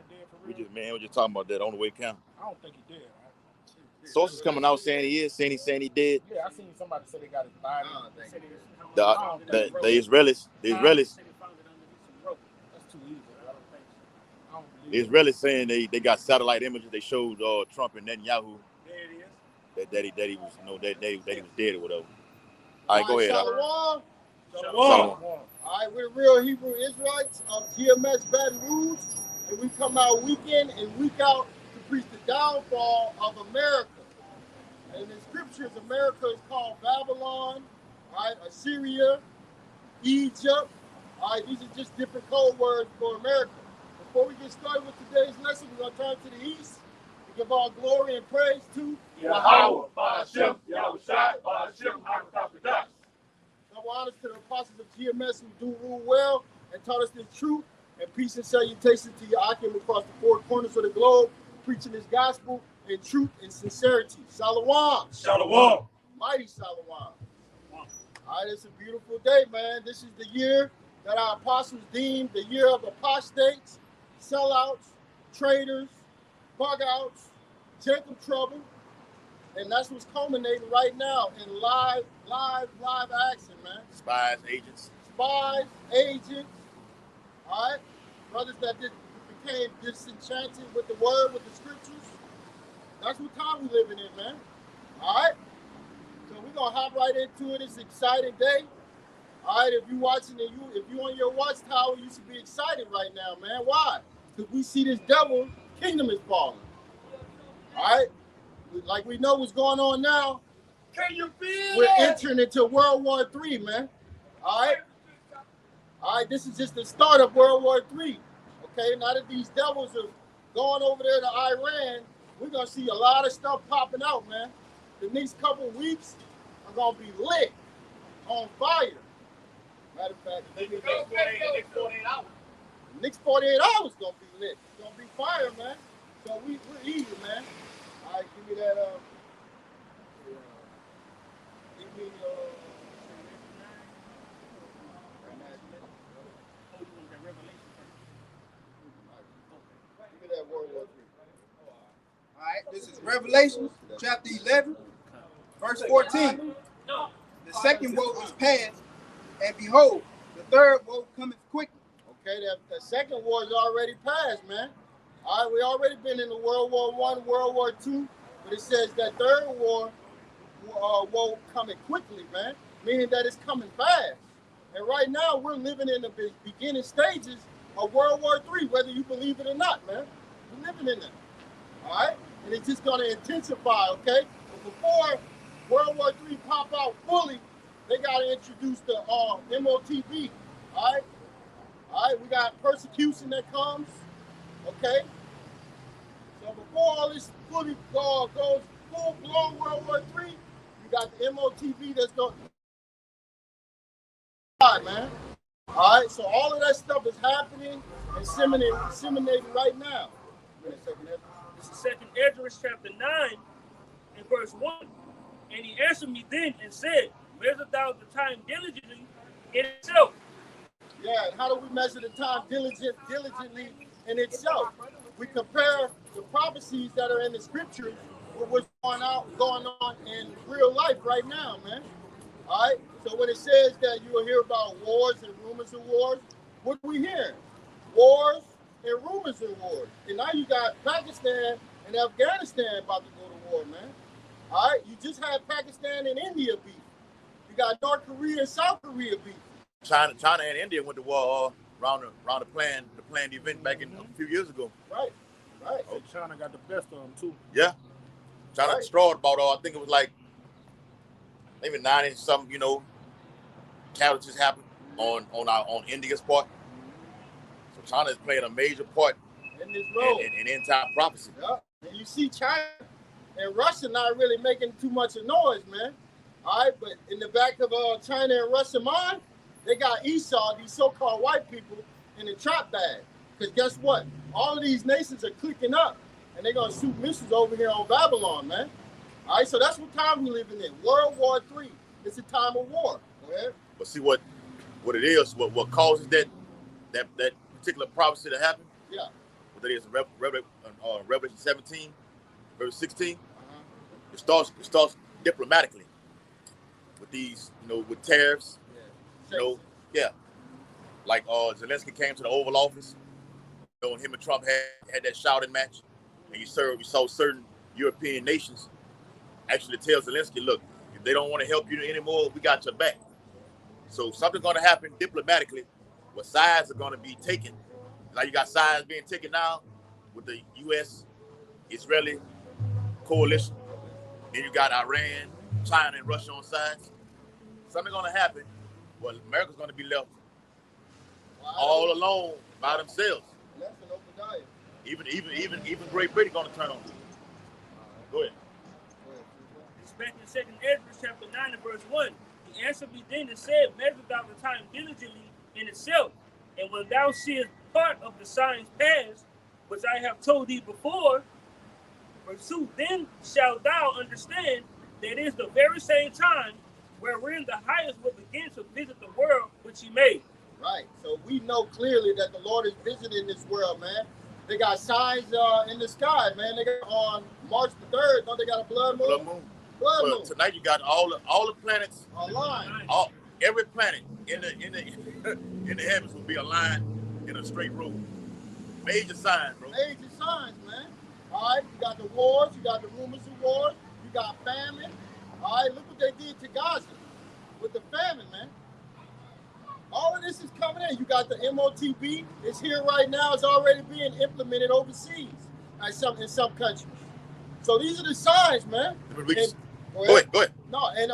dead for real? We're just talking about that on the way count. I don't think he did. Sources coming out saying he is, saying he dead. Yeah, I seen somebody say they got his body. The Israelis. That's too easy. I don't believe The Israelis saying they got satellite images. They showed Trump and Netanyahu. There it is. That he was that he was dead or whatever. All right, go ahead. Shalom. Shalom. All right, we're the real Hebrew Israelites of GMS Baton Rouge, and we come out week in and week out to preach the downfall of America. And in the scriptures, America is called Babylon, all right, Assyria, Egypt. All right, these are just different code words for America. Before we get started with today's lesson, we're going to turn to the east and give all glory and praise to Yahweh, Ba'ashem, Yahushai, Ba'ashem, HaKadosh. Double honors to the apostles of GMS who do rule well and taught us the truth, and peace and salutation to your Akim across the four corners of the globe, preaching this gospel in truth and sincerity. Shalom. Shalom. Mighty Shalom. All right, it's a beautiful day, man. This is the year that our apostles deemed the year of apostates, sellouts, traitors, bug-outs, Jacob trouble. And that's what's culminating right now in live action, man. Spies, agents. All right? Brothers that became disenchanted with the word, with the scriptures. That's what time we living in, man. All right? So we're going to hop right into it. It's an exciting day. All right, if you're watching and if you're on your watchtower, you should be excited right now, man. Why? Because we see this devil kingdom is falling. All right? Like we know what's going on now. Can you feel We're entering into World War III, man. All right? All right, this is just the start of World War III. Okay, now that these devils are going over there to Iran, we're going to see a lot of stuff popping out, man. The next couple of weeks are going to be lit, on fire. Matter of fact, the next 48 hours. The next 48 hours going to be lit. It's going to be fire, man. So we're eager, man. All right, give me that, give me that World War III. All right, this is Revelation chapter 11, verse 14. The second woe is past, and behold, the third woe cometh quickly. Okay, the second war is already passed, man. All right, we already been in the World War I, World War II, but it says that third war coming quickly, man, meaning that it's coming fast. And right now, we're living in the beginning stages of World War III, whether you believe it or not, man. We're living in it, all right? And it's just going to intensify, okay? But before World War III pop out fully, they got to introduce the MOTB, all right? All right, we got persecution that comes, okay? So before all this fully goes full-blown World War III, you got the MOTB that's going to, man. All right, so all of that stuff is happening and disseminating right now. Wait a second, This is 2nd Esdras chapter 9 and verse 1. And he answered me then and said, measure thou the time diligently in itself. Yeah, and how do we measure the time diligently in itself? We compare the prophecies that are in the scriptures with what's going on in real life right now, man. All right? So when it says that you will hear about wars and rumors of wars, what are we hearing? Wars and rumors of wars. And now you got Pakistan and Afghanistan about to go to war, man. All right? You just had Pakistan and India beef. You got North Korea and South Korea beef. China and India went to war around the planned event back in a few years ago. Right. And China got the best of them, too. Yeah. China destroyed about I think it was like maybe 90-something, casualties happened on India's part. So China is playing a major part in this role in end time prophecy. Yeah. And you see China and Russia not really making too much of noise, man. All right, but in the back of China and Russia mind, they got Esau, these so-called white people, in the trap bag. Because guess what? All of these nations are clicking up, and they're going to shoot missiles over here on Babylon, man. All right, so that's what time we're living in. World War III. It's a time of war. Okay? But see what it is, what causes that particular prophecy to happen? Yeah. what that is, Revelation 17, verse 16. It starts diplomatically with these, with tariffs. Like Zelensky came to the Oval Office. And him and Trump had that shouting match, and we saw certain European nations actually tell Zelensky, look, if they don't want to help you anymore, we got your back. So something's going to happen diplomatically, where sides are going to be taken. Like you got sides being taken now with the U.S. Israeli coalition. Then you got Iran, China, and Russia on sides. Something's going to happen. Well, America's going to be left all alone by themselves. That's an open diet. Even Great Britain going to turn on. Go ahead. It's back in 2nd Ezra chapter 9 and verse 1. He answered me then and said, measure thou the time diligently in itself, and when thou seest part of the signs past, which I have told thee before, verse 2, then shalt thou understand that it is the very same time wherein the highest will begin to visit the world which he made. Right. So we know clearly that the Lord is visiting this world, man. They got signs in the sky, man. They got on March the 3rd, don't they got a blood moon? Blood moon. Tonight you got all the planets aligned. Every planet in the heavens will be aligned in a straight row. Major signs, bro. Major signs, man. All right, you got the wars, you got the rumors of wars, you got famine. All right, look what they did to Gaza with the famine, man. All of this is coming in. You got the MOTB. It's here right now. It's already being implemented overseas in some countries. So these are the signs, man. Go ahead. No, and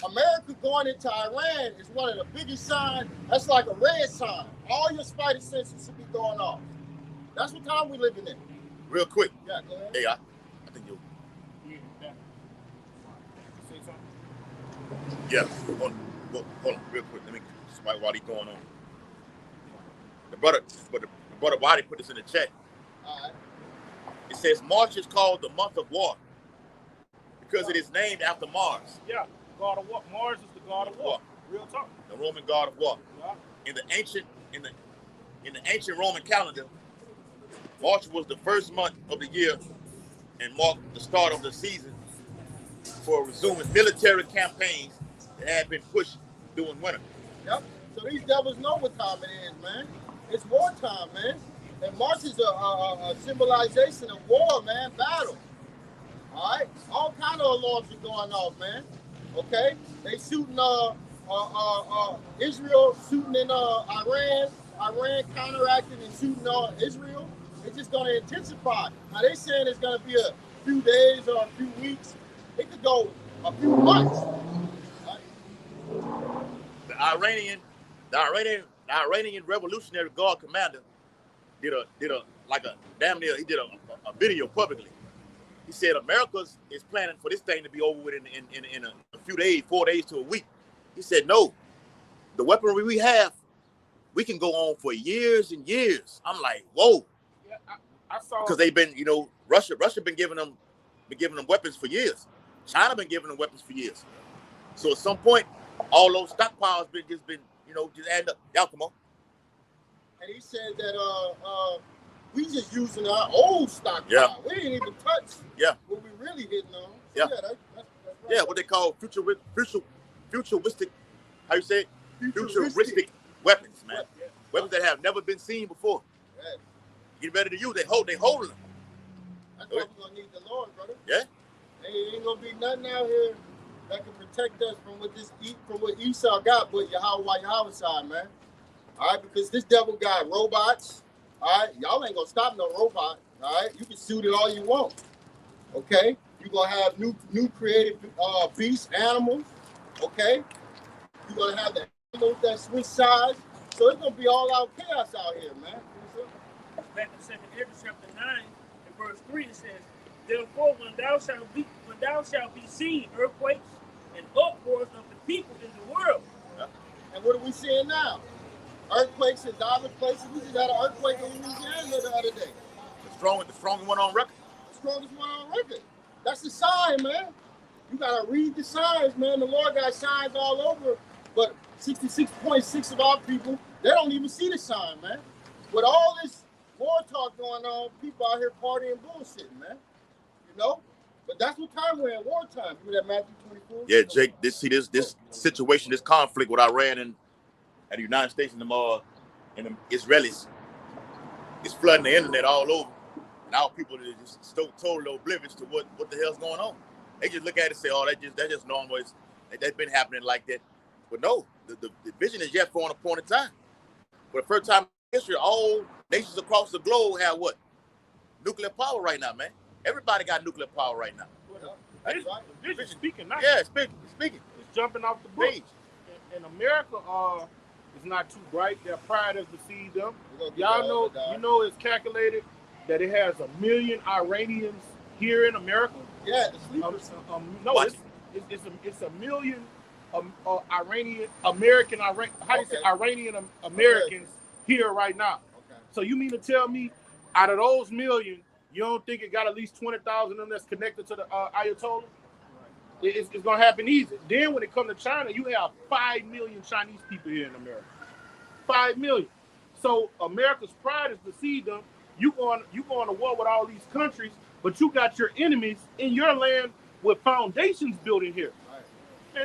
America going into Iran is one of the biggest signs. That's like a red sign. All your spider senses should be going off. That's what time we living in. Real quick. Yeah, go ahead. Hey, I think you. Yeah. Hold on, real quick. Let me while he's going on. The brother Waddy put this in the chat. All right. It says March is called the month of war because it is named after Mars. Yeah, God of war. Mars is the god of war. Real talk. The Roman god of war. Yeah. In the ancient Roman calendar, March was the first month of the year and marked the start of the season for resuming military campaigns that had been pushed during winter. Yep. So these devils know what time it is, man. It's wartime, man. And March is a symbolization of war, man, battle. All right? All kind of alarms are going off, man. Okay? They shooting Israel, shooting in Iran counteracting and shooting Israel. It's just going to intensify. Now, they saying it's going to be a few days or a few weeks. It could go a few months. Right? The Iranian Revolutionary Guard commander did a video publicly. He said America is planning for this thing to be over with in a few days, 4 days to a week. He said, no, the weaponry we have, we can go on for years and years. I'm like, whoa. Yeah, I saw because they've been, Russia been giving them weapons for years. China been giving them weapons for years. So at some point, all those stockpiles just add up. Y'all come on. And he said that we just using our old stockpile. Yeah. We ain't even touch what we really hitting on. Yeah. So that's right. Yeah, what they call futuristic, how you say it? Futuristic weapons, man. Yeah. Weapons that have never been seen before. Yeah. Get better to use. They holding them. That's why we're gonna need the Lord, brother. Yeah. Ain't gonna be nothing out here that can protect us from what Esau got, but Yahweh side, man. All right, because this devil got robots. All right, y'all ain't gonna stop no robot. All right, you can shoot it all you want. Okay, you're gonna have new creative beasts, animals. Okay, you're gonna have the animals that switch sides. So it's gonna be all out chaos out here, man. Back in 2nd Ezra chapter 9 and verse 3, it says, therefore when thou shalt be seen earthquakes and uproars of the people in the world. And what are we seeing now? Earthquakes in diverse places. We just had an earthquake in Louisiana the other day. The strongest one on record. The strongest one on record. That's the sign, man. You gotta read the signs, man. The Lord got signs all over, but 66.6% of our people, they don't even see the sign, man. With all this war talk going on, people out here partying bullshit, man. You know? But that's what time we're in, wartime. Remember that Matthew 24? Yeah, Jake, this situation, this conflict with Iran and the United States and the Israelis is flooding the internet all over. And our people are just so totally oblivious to what the hell's going on. They just look at it and say, oh, that's just normal. That's been happening like that. But no, the vision is yet for an appointed time. For the first time in history, all nations across the globe have what? Nuclear power right now, man. Everybody got nuclear power right now. This is speaking now. Yeah, speaking. It's jumping off the page. In America, it's not too bright. Their pride has deceived them. Y'all know, it's calculated that it has 1 million Iranians here in America. Yeah, the sleepers. No, What? it's 1 million Iranian Americans here right now. Okay. So you mean to tell me, out of those million, you don't think it got at least 20,000 of them that's connected to the Ayatollah? It's gonna happen easy. Then when it comes to China, you have 5 million Chinese people here in America. 5 million. So America's pride is deceived them. You going to war with all these countries, but you got your enemies in your land with foundations built in here. Right.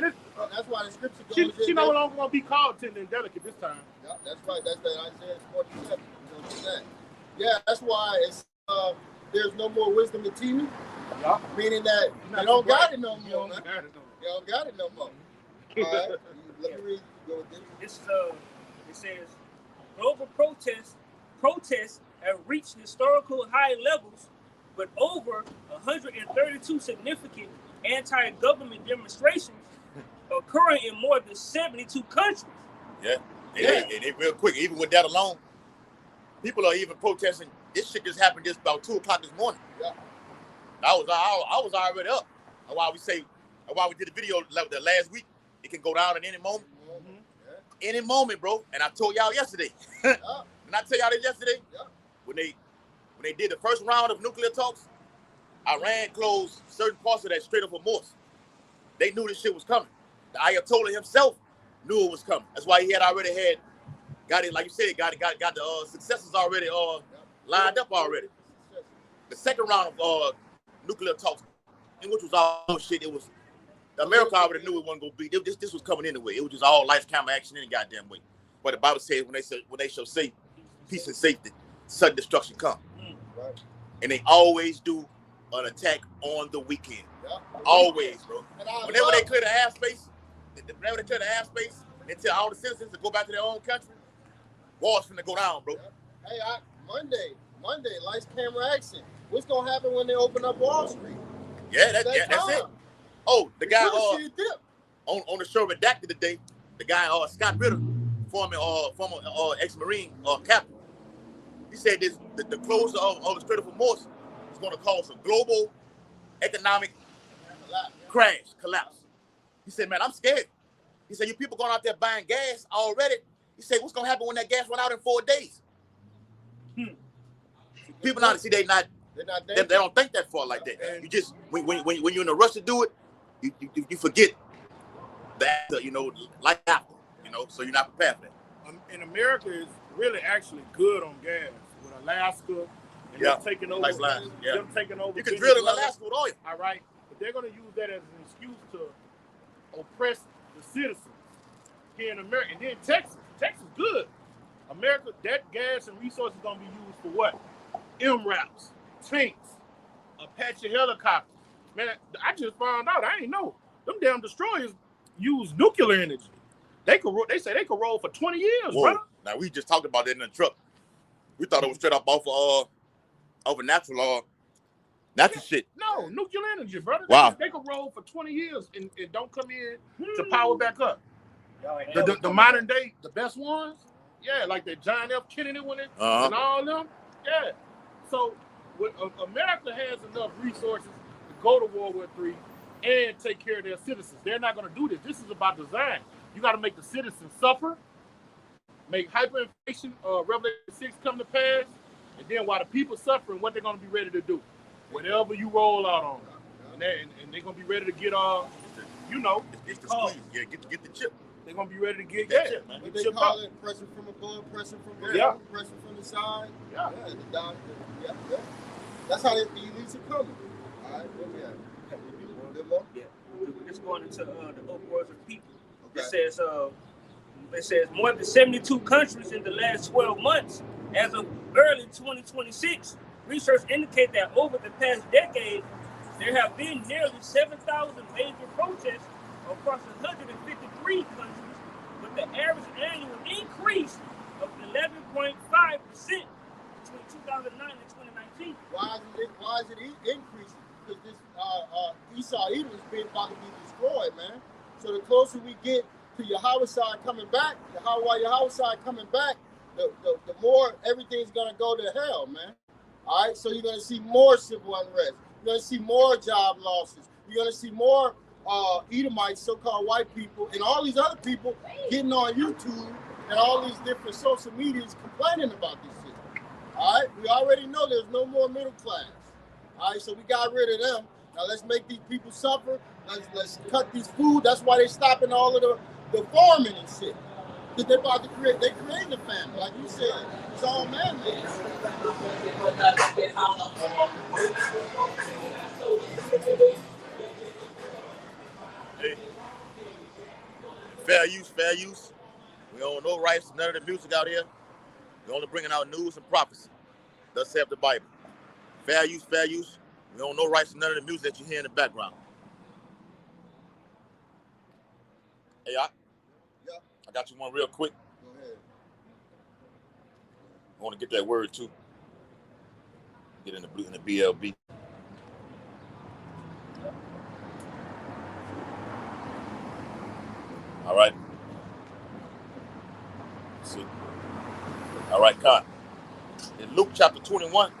Man, that's why the scripture goes. she no longer gonna be called tender and delicate this time. Yeah, that's right. That's that Isaiah 47. You know that. Yeah, that's why it's there's no more wisdom in teaching. Yeah. Meaning that you don't got it no You more, don't man. got it no You don't got it no more. All right. Let me read. Go with this. It says global protests have reached historical high levels, with over 132 significant anti-government demonstrations occurring in more than 72 countries. Yeah. And it real quick, even with that alone, people are even protesting. This shit just happened just about 2 o'clock this morning. Yeah. I was already up. That's why we did the video the last week. It can go down at any moment. Mm-hmm. Yeah. Any moment, bro. And I told y'all yesterday. Yeah. Didn't I tell y'all that yesterday? Yeah. When they did the first round of nuclear talks, Iran closed certain parts of that Strait of Hormuz. They knew this shit was coming. The Ayatollah himself knew it was coming. That's why he had already got it, like you said, got the successors already lined up already. The second round of nuclear talks, in which was all shit, it was America already knew it wasn't gonna be. This was coming anyway. It was just all lights, camera, action any goddamn way. But the Bible says when they shall say peace and safety, sudden destruction come. Right. And they always do an attack on the weekend. Yeah. Always, bro. Whenever they love- clear the airspace, they tell all the citizens to go back to their own country. War's finna go down, bro. Yeah. Hey, Monday, lights, camera, action. What's gonna happen when they open up Wall Street? Yeah, that's it. Oh, the guy on the show Redacted today, the guy Scott Ritter, former ex-Marine captain. He said the closure of the Strait of Hormuz is going to cause a global economic collapse. He said, man, I'm scared. He said, you people going out there buying gas already. He said, what's going to happen when that gas run out in 4 days? People not see they don't think that far like that. You just when you're in a rush to do it, you forget that life after, so you're not prepared for that. And America is really actually good on gas with Alaska and them taking over. Them taking over. You can drill in Alaska with oil. All right, but they're going to use that as an excuse to oppress the citizens here in America. And then Texas good. America, that gas and resources going to be used for what? MRAPs, tanks, Apache helicopters. Man, I just found out. I ain't know. Them damn destroyers use nuclear energy. They say they could roll for 20 years, brother. Now we just talked about that in the truck. We thought it was straight up off of natural shit. No, nuclear energy, brother. Wow. They could roll for 20 years and don't come in to power back up. The modern day, the best ones, like the John F. Kennedy one and all them, So America has enough resources to go to World War III and take care of their citizens. They're not going to do this. This is about design. You got to make the citizens suffer, make hyperinflation, Revelation 6 come to pass, and then while the people suffering, what they're going to be ready to do? Whatever you roll out on them. And they're going to be ready to get, It's the squeeze. Yeah, get the chip. they're gonna be ready to get man. What they call it, pressure from above, pressure from below, pressure from the side. Yeah. Yeah. That's how the elites are coming. All right, where we at? A bit more? Yeah. We're just going into the upwards of people. Okay. It says more than 72 countries in the last 12 months. As of early 2026, research indicates that over the past decade, there have been nearly 7,000 major protests across 153 countries, with the average annual increase of 11.5% between 2009 and 2019. Why is it increasing? Because this Esau Edom is being about to be destroyed, man. So the closer we get to Yahweh side coming back, Yahweh side coming back, the more everything's gonna go to hell, man. All right, so you're gonna see more civil unrest. You're gonna see more job losses. You're gonna see more Edomites, so-called white people, and all these other people getting on YouTube and all these different social medias complaining about this shit. All right, we already know there's no more middle class. All right, so we got rid of them. Now let's make these people suffer. Let's cut these food. That's why they stopping all of the farming and shit. Because they're about to create a famine, like you said. It's all man-made. Hey, fair use. We don't know rights, none of the music out here. We're only bringing out news and prophecy. Thus saith the Bible. Fair use. We don't know rights, none of the music that you hear in the background. Hey, I got you one real quick. Go ahead. I want to get that word too. Get in the BLB. All right. Let's see. All right, Con. In Luke chapter 21.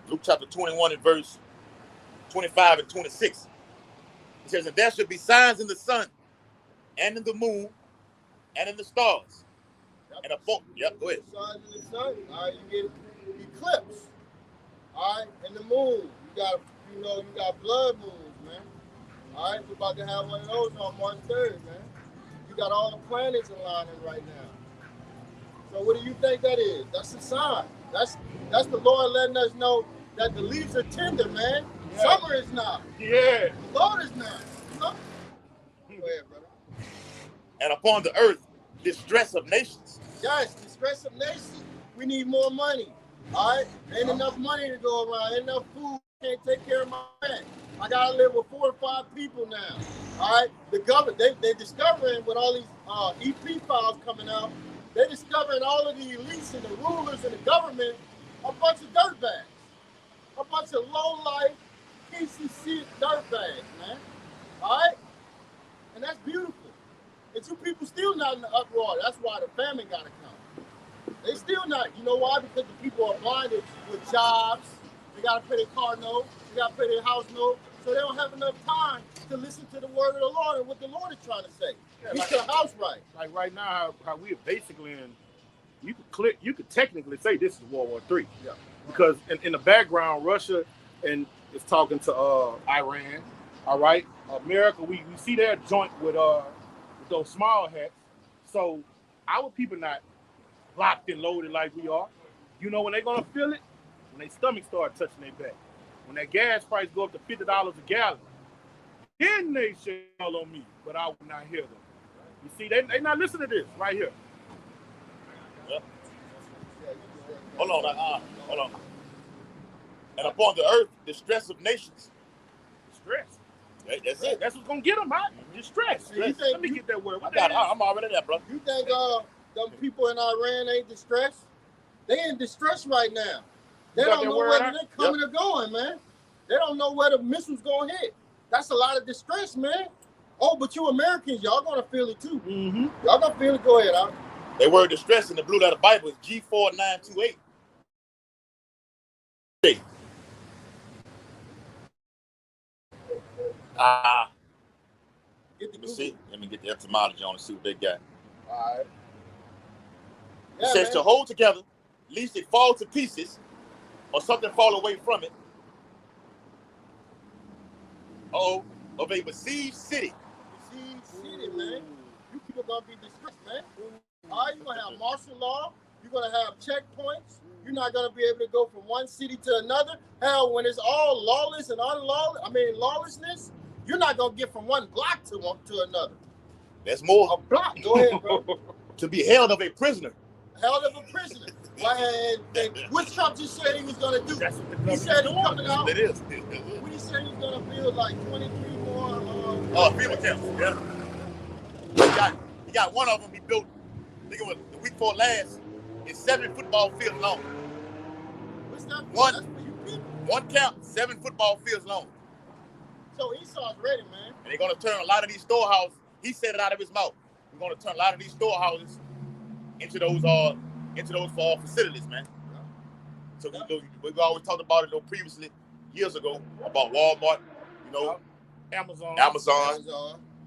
Luke chapter 21 and verse 25 and 26. It says, and there should be signs in the sun and in the moon and in the stars. Yep. And a boat. Yep, go ahead. Signs in the sun. All right, you get eclipse. All right, and the moon. You got blood moons, man. All right, we're about to have one of those on March 3rd, man. You got all the planets aligning right now. So what do you think that is? That's a sign. That's the Lord letting us know that the leaves are tender, man. Yeah. Summer is not. Yeah. The Lord is not. Go ahead, brother. And upon the earth, distress of nations. Yes, distress of nations. We need more money. All right? Ain't enough money to go around. Ain't enough food. Can't take care of my rent. I gotta live with 4 or 5 people now. All right? The government, they're discovering with all these EP files coming out, they're discovering all of the elites and the rulers and the government a bunch of dirtbags. A bunch of low-life, piece of shit dirtbags, man. All right? And that's beautiful. And you people still not in the uproar. That's why the famine gotta come. They still not. You know why? Because the people are blinded with jobs. They gotta pay their car note. They gotta pay their house note. So they don't have enough time to listen to the word of the Lord and what the Lord is trying to say. Yeah, Get your house right. Like right now, how we're basically in, you could technically say this is World War III. Yeah. Because in the background, Russia is talking to Iran. All right, America, we see their joint with those small hats. So our people not locked and loaded like we are. You know when they're gonna feel it? When their stomach start touching their back. When that gas price go up to $50 a gallon, then they shall on me, but I will not hear them. You see, they not listening to this right here. Yep. Hold on. And upon the earth, distress of nations. Distress. That's it. That's what's gonna get them out. Distress. Let me get that word. I'm already there, bro. You think them people in Iran ain't distressed? They in distress right now. They don't know whether they're coming or going, man. They don't know where the missiles gonna hit. That's a lot of distress, man. Oh, but you Americans, y'all gonna feel it too. Mm-hmm. Y'all gonna feel it. Go ahead, Al. They word distress in the blue letter Bible is G4928. Let me get the etymology on and see what they got. All right. It says to hold together, lest it fall to pieces, or something fall away from it. Of a besieged city. Besieged you people gonna be distressed, man. All right, you're gonna have martial law. You're gonna have checkpoints. You're not gonna be able to go from one city to another. Hell, when it's all lawless and lawlessness, you're not gonna get from one block to another. That's more. A block. Go ahead, bro. To be held of a prisoner. Held of a prisoner. What Trump just said he was gonna do? He said he's coming out. It is. What he said he's gonna build like 23 more. FEMA camps. Yeah. He got one of them. He built. I think it was the week before last. It's 7 football fields long. What's that? One. That's for you people. One camp, 7 football fields long. So Esau's ready, man. And they're gonna turn a lot of these storehouses. He said it out of his mouth. We're gonna turn a lot of these storehouses into those facilities, man. Yeah. So we always talked about it though previously, years ago, about Walmart, Amazon.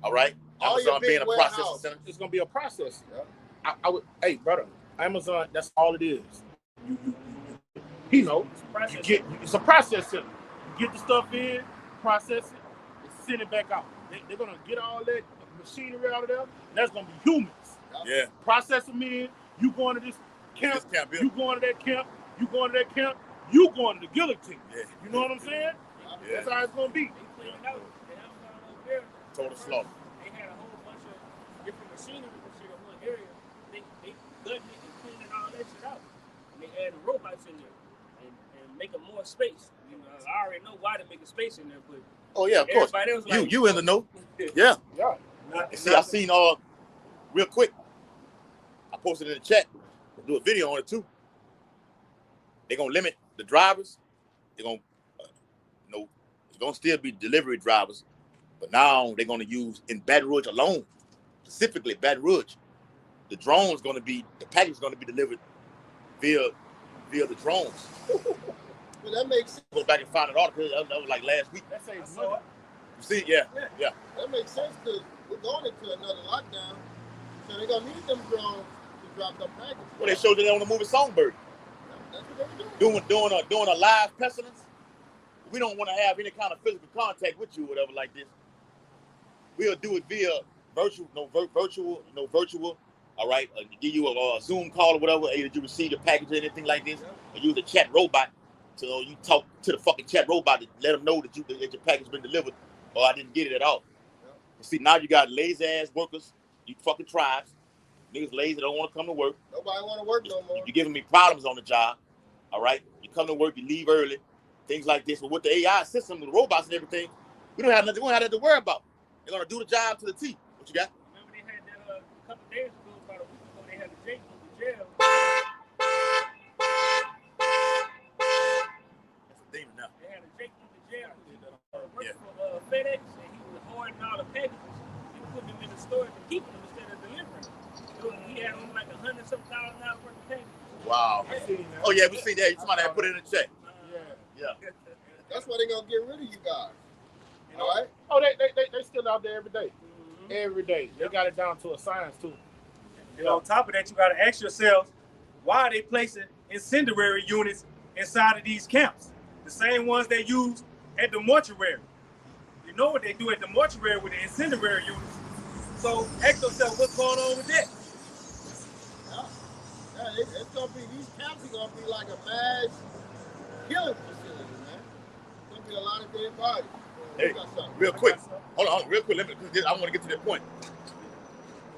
All right. Amazon being a processing center. It's gonna be a process. Yeah. I would, hey brother, Amazon. That's all it is. He knows. It's a process center. You get the stuff in, process it, and send it back out. They're gonna get all that machinery out of there. That's gonna be humans. Yeah. Process them in. You going to this camp. You going to that camp. You going to that camp. You going to the guillotine. Yeah. You know what I'm saying? Yeah. That's how it's gonna be. They cleaned out. The Amazon over there. Total slaughter. They had a whole bunch of different machinery and shit in one area. They gutted it and cleaned all that shit out. And they added robots in there and making more space. I already know why they're making space in there, but oh yeah, of course. Like, you in the know. Yeah. Yeah. See, I seen real quick. I posted in the chat. I'll do a video on it too. They're gonna limit the drivers. They're gonna, it's gonna still be delivery drivers, but now they're gonna use in Baton Rouge alone, specifically Baton Rouge. The package is gonna be delivered via the drones. Well, that makes sense. Go back and find an article that was like last week. That saves money. You see, yeah. That makes sense because we're going into another lockdown, so they're gonna need them drones to drop them packages. Well, they showed you on the movie Songbird. That's what they were Doing a live pestilence. We don't want to have any kind of physical contact with you, or whatever like this. We'll do it via virtual. All right, give you a Zoom call or whatever. Did you receive your package or anything like this? Or use a chat robot. So you talk to the fucking chat robot to let them know that your package been delivered, or I didn't get it at all. Yeah. See, now you got lazy ass workers, you fucking tribes, niggas lazy, don't want to come to work. Nobody want to work no more. You're giving me problems on the job. All right, you come to work, you leave early, things like this. But with the AI system, the robots and everything, we don't have nothing to worry about. They're gonna do the job to the T. What you got? Remember they had that a couple days ago, about a week ago, they had the Jake from the jail. Demon now. They had a Jake from the jail. Worked for FedEx, and he was hoarding all the packages. He was putting them in the storage and keeping them instead of delivering. He had only like $100,000 worth of packages. Wow. Oh yeah, we seen that. Somebody had put it in the check. Yeah. That's why they're gonna get rid of you guys. All right. Oh, they still out there every day. Mm-hmm. Every day. They got it down to a science too. And on top of that, you gotta ask yourselves, why are they placing incendiary units inside of these camps? The same ones they use at the mortuary. You know what they do at the mortuary with the incendiary units. So ask yourself, what's going on with that? Yeah, it's gonna be, these camps are gonna be like a mass killing facility, man. It's gonna be a lot of dead bodies. Hey, real quick. Hold on, real quick. I want to get to that point.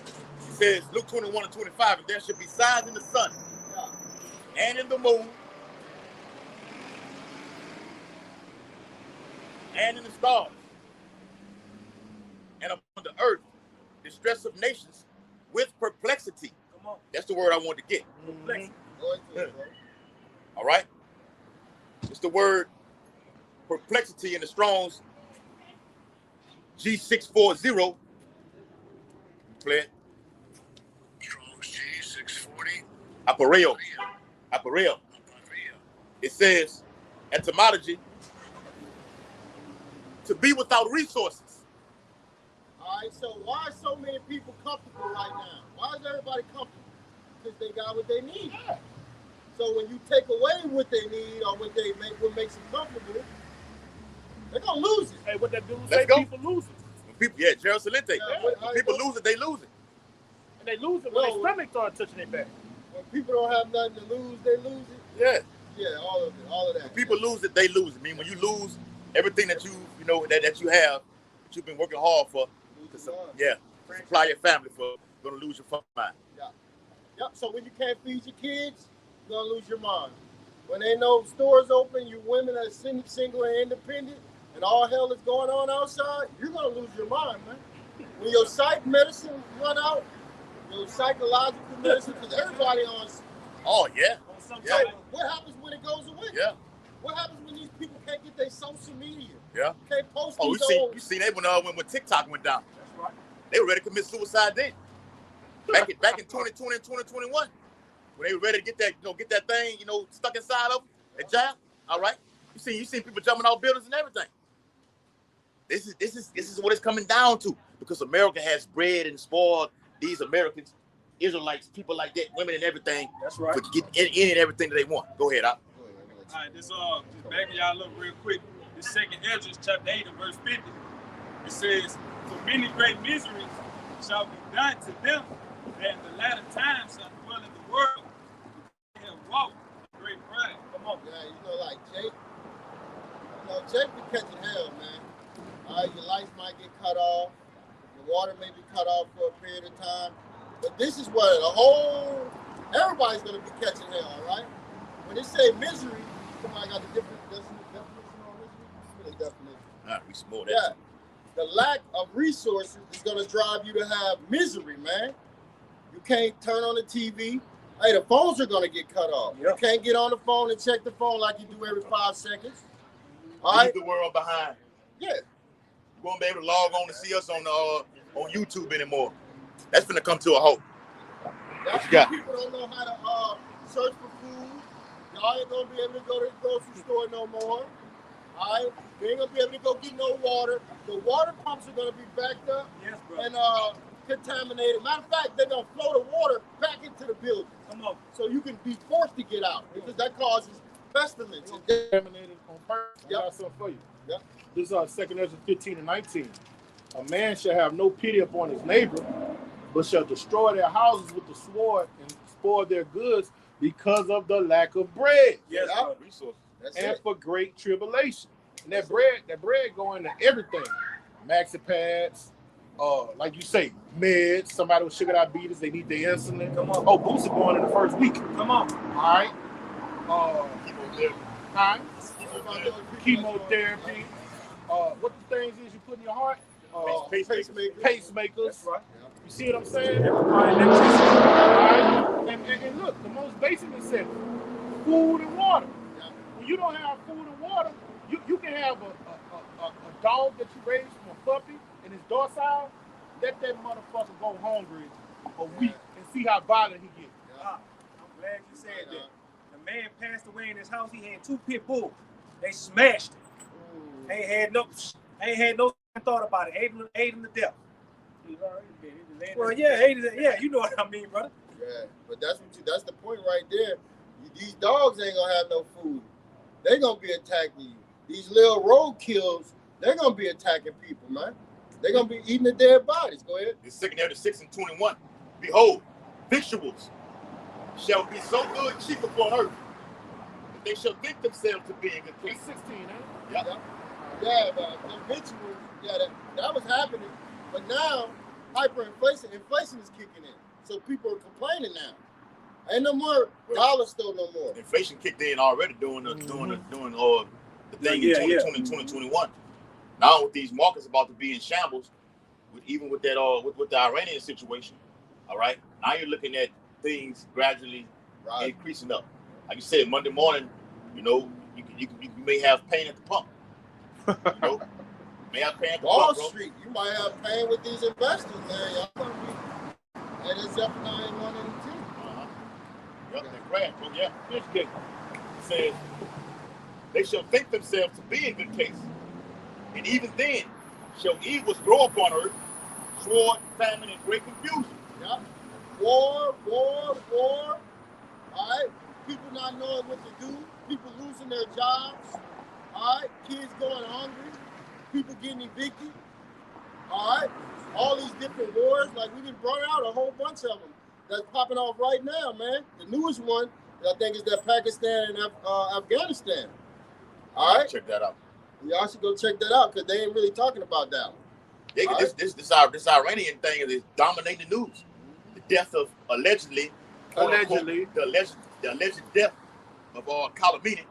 It says, Luke 21:25, and there should be signs in the sun and in the moon and in the stars and upon the earth, distress of nations with perplexity. Come on. That's the word I want to get. Perplexity. All right? It's the word perplexity in the Strong's G640. Play it. Strong's G640. Apparel. It says, etymology, to be without resources. All right, so why are so many people comfortable right now? Why is everybody comfortable? Because they got what they need. Yeah. So when you take away what they need or what makes them comfortable, they're gonna lose it. Hey, what that dude say? People lose it. When people, Gerald Salente. When people lose it, they lose it. And they lose it when their stomach start touching their back. When people don't have nothing to lose, they lose it. Yeah. Yeah, all of that. When people lose it, they lose it. I mean, when you lose everything that you know that you have, that you've been working hard for, to supply your family for, you're gonna lose your fucking mind. Yeah. Yep. So when you can't feed your kids, you're gonna lose your mind. When ain't no stores open, you women are single and independent, and all hell is going on outside, you're gonna lose your mind, man. When your psych medicine run out, your psychological medicine, because everybody on. Oh yeah. Yeah. What happens when it goes away? Yeah. What happens when these people can't get their social media? Yeah. Can't post you seen they when TikTok went down. That's right. They were ready to commit suicide then. Back in 2020 and 2021. When they were ready to get that thing, stuck inside of them, that jab. All right. You seen people jumping off buildings and everything. This is what it's coming down to, because America has bred and spoiled these Americans, Israelites, people like that, women and everything. That's right. For getting any and everything that they want. Go ahead, Al. All right, just backing y'all up real quick. This second Ezra, chapter 8 and verse 50. It says, "For many great miseries shall be done to them, and the latter times shall dwell in the world. They have walked in great pride." Come on. Yeah, like Jake. Jake be catching hell, man. All right, your lights might get cut off. Your water may be cut off for a period of time. But this is what everybody's going to be catching hell, all right? When they say misery, somebody got a different definition on misery? Really definition. We small that. Yeah. The lack of resources is going to drive you to have misery, man. You can't turn on the TV. Hey, the phones are going to get cut off. Yep. You can't get on the phone and check the phone like you do every 5 seconds. All right? Leave the world behind. Yeah. You won't be able to log on to see us on YouTube anymore. That's gonna come to a halt. That's why people don't know how to search for food. Y'all ain't gonna be able to go to the grocery store no more. All right? You ain't gonna be able to go get no water. The water pumps are gonna be backed up and contaminated. Matter of fact, they're gonna flow the water back into the building. Come on. So you can be forced to get out because that causes pestilence. Contaminated on purpose. Yep. I got something for you. Yep. This is 2 Ezra 15 and 19. A man shall have no pity upon his neighbor, but shall destroy their houses with the sword and spoil their goods because of the lack of bread. Yes, resources. And for great tribulation. And that bread go into everything. Maxi pads, like you say, meds. Somebody with sugar diabetes, they need their insulin. Come on. Oh, Boots are going in the first week. Come on. All right. Chemotherapy. What the things is you put in your heart? Pacemakers. That's right. You see what I'm saying? Right? And look, the most basic necessity, food and water. Yeah. When you don't have food and water, you can have a dog that you raised from a puppy and it's docile. Let that motherfucker go hungry a week and see how violent he gets. Yeah. I'm glad you said that. The man passed away in his house. He had 2 pit bulls. They smashed it. Ain't had no thought about it. Ate him to death. Well, yeah, you know what I mean, brother. Yeah, but that's the point right there. These dogs ain't gonna have no food. They gonna be attacking you. These little roadkills, they're gonna be attacking people, man. They're gonna be eating the dead bodies. Go ahead. It's 2 Ezra 6 and 21. Behold, victuals shall be so good cheap upon earth that they shall think themselves to be in good place. 16, eh? Yep. Yeah, but the victuals, that was happening. But now, inflation is kicking in. So people are complaining now. Ain't no more dollar store no more. Inflation kicked in already doing the thing in 2020 and 2021. Now with these markets about to be in shambles, with that with the Iranian situation, all right. Now you're looking at things gradually increasing up. Like you said, Monday morning, you may have pain at the pump. May have pain at the Wall pump, Street, you might have pain with these investors, man. Y'all gonna be at this F9 1 and 2. Yep, they crashed, bro. Yeah, fish gate. It says they shall think themselves to be in good case, and even then shall evils grow upon earth, sword, famine, and great confusion. Yep. War. All right. People not knowing what to do. People losing their jobs. All right. Kids going hungry. People getting evicted. All right. all these different wars. Like we just brought out a whole bunch of them that's popping off right now, man. The newest one, I think, is that Pakistan and Afghanistan. All right, check that out. Y'all should go check that out because they ain't really talking about that one. Yeah, this Iranian thing is dominating the news. The death of allegedly, the alleged death of Khamenei.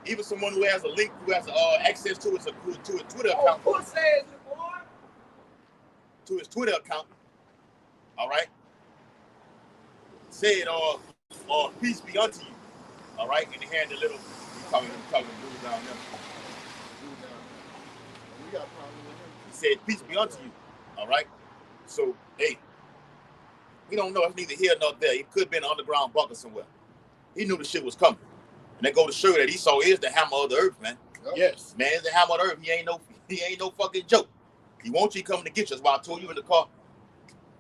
Even someone who has a link, who has access to his Twitter account. Who says it, boy? To his Twitter account. All right. Said, peace be unto you. All right, and they had the little. Talking blue down there. We got problems with him. He said, peace be unto you. All right. So, hey, we don't know. It's neither here nor there. It could be in an underground bunker somewhere. He knew the shit was coming. And they go to show that Esau is the hammer of the earth, man. Yep. Yes, man, it's the hammer of the earth. He ain't no fucking joke. He wants you coming to get you. That's why I told you in the car.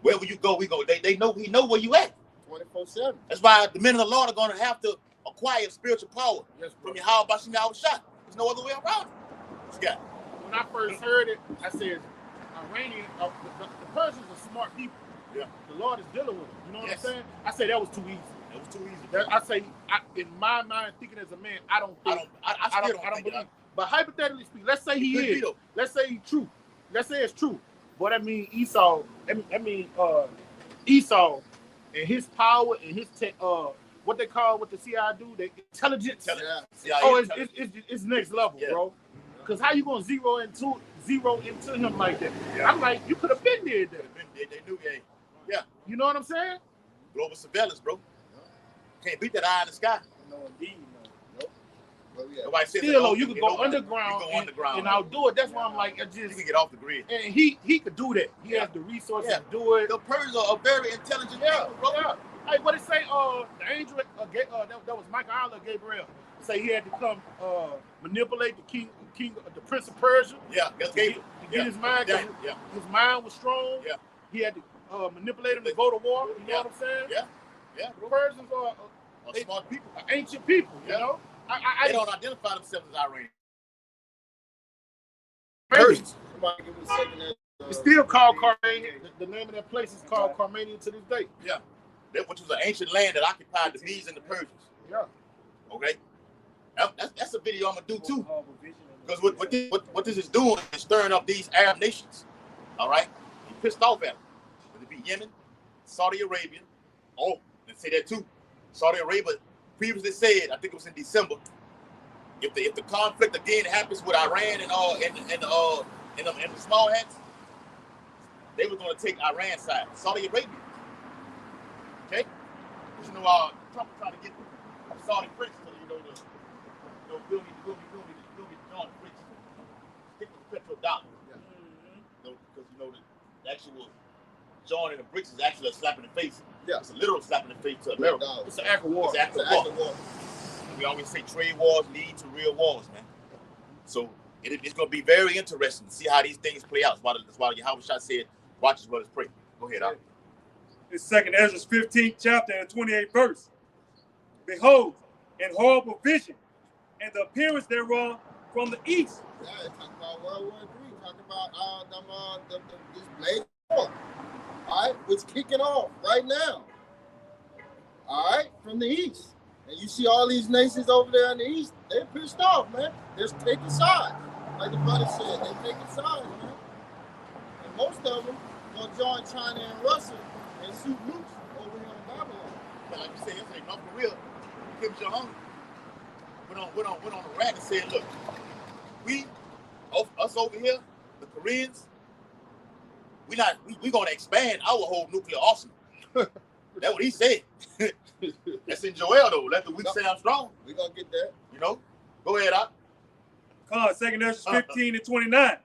Wherever you go, we go. They know he know where you at. 24/7. That's why the men of the Lord are gonna have to acquire spiritual power from your how about you shot. There's no other way around it. What you got? When I first heard it, I said, Iranian, the Persians are smart people. Yeah. The Lord is dealing with them. You know what I'm saying? I say that was too easy. It was too easy. I say, in my mind, thinking as a man, I don't believe. But hypothetically speaking, let's say he is. Let's say he's true. Let's say it's true. But I mean, Esau and his power and his what they call what the CIA do, they intelligence. Oh, it's next level, bro. Because how you gonna zero into him like that? Yeah. I'm like, you could have been there. They knew, yeah. You know what I'm saying? Global surveillance, bro. Can't beat that eye in the sky. No, indeed, no. Nope. Nobody says still, though, you could go underground and outdo it. That's why I'm like, you can get off the grid. And he could do that. He has the resources to do it. The Persians are very intelligent people, bro. Yeah. Hey, what it say? The angel, that was Michael Allah Gabriel. Say he had to come manipulate the king, the prince of Persia. Yeah, that's Gabriel. To get his mind. Yeah. His mind was strong. Yeah. He had to manipulate him to go to war. You know what I'm saying? Yeah. Yeah. The Persians are smart people, ancient people. You know. They don't identify themselves as Iranian. Persians. Somebody give me a second. It's still called Carmania. The name of that place is called Carmania to this day. Yeah. Which was an ancient land that occupied the Medes and the Persians. Yeah. Okay. That's a video I'm gonna do too. Because what this is doing is stirring up these Arab nations. All right. He pissed off at them. Whether it be Yemen, Saudi Arabia. Oh, let's say that too. Saudi Arabia previously said, I think it was in December, if the conflict again happens with Iran and the small hats, they were going to take Iran's side, Saudi Arabia. Okay, you know, Trump was trying to get the Saudi prince to build me John Prince, stick with the petrodollar. Because the actual John and the bricks is actually a slap in the face. Yeah. It's a literal slap in the face to America. It's an act of war. It's an act of war. We always say trade wars lead to real wars, man. So it's going to be very interesting to see how these things play out. That's why Yahweh Shah said, watch his brothers pray. Go ahead, Al. It's 2nd Ezra 15th chapter and 28th verse. Behold, in horrible vision, and the appearance thereof from the east. Yeah, talking about World War III, talking about this blade war. All right, it's kicking off right now. All right, from the east. And you see all these nations over there in the east, they're pissed off, man. They're taking sides. Like the brother said, they're taking sides, man. And most of them gonna join China and Russia and shoot nukes over here in Babylon. But like you said, yesterday, not for real. Kim Jong-un went on the rack and said, look, us over here, the Koreans, we gonna expand our whole nuclear arsenal. That's what he said. That's in Joel though. Let the weak say I'm strong. We gonna get that. You know? Go ahead, Al. 2nd Ezra 15 and 29.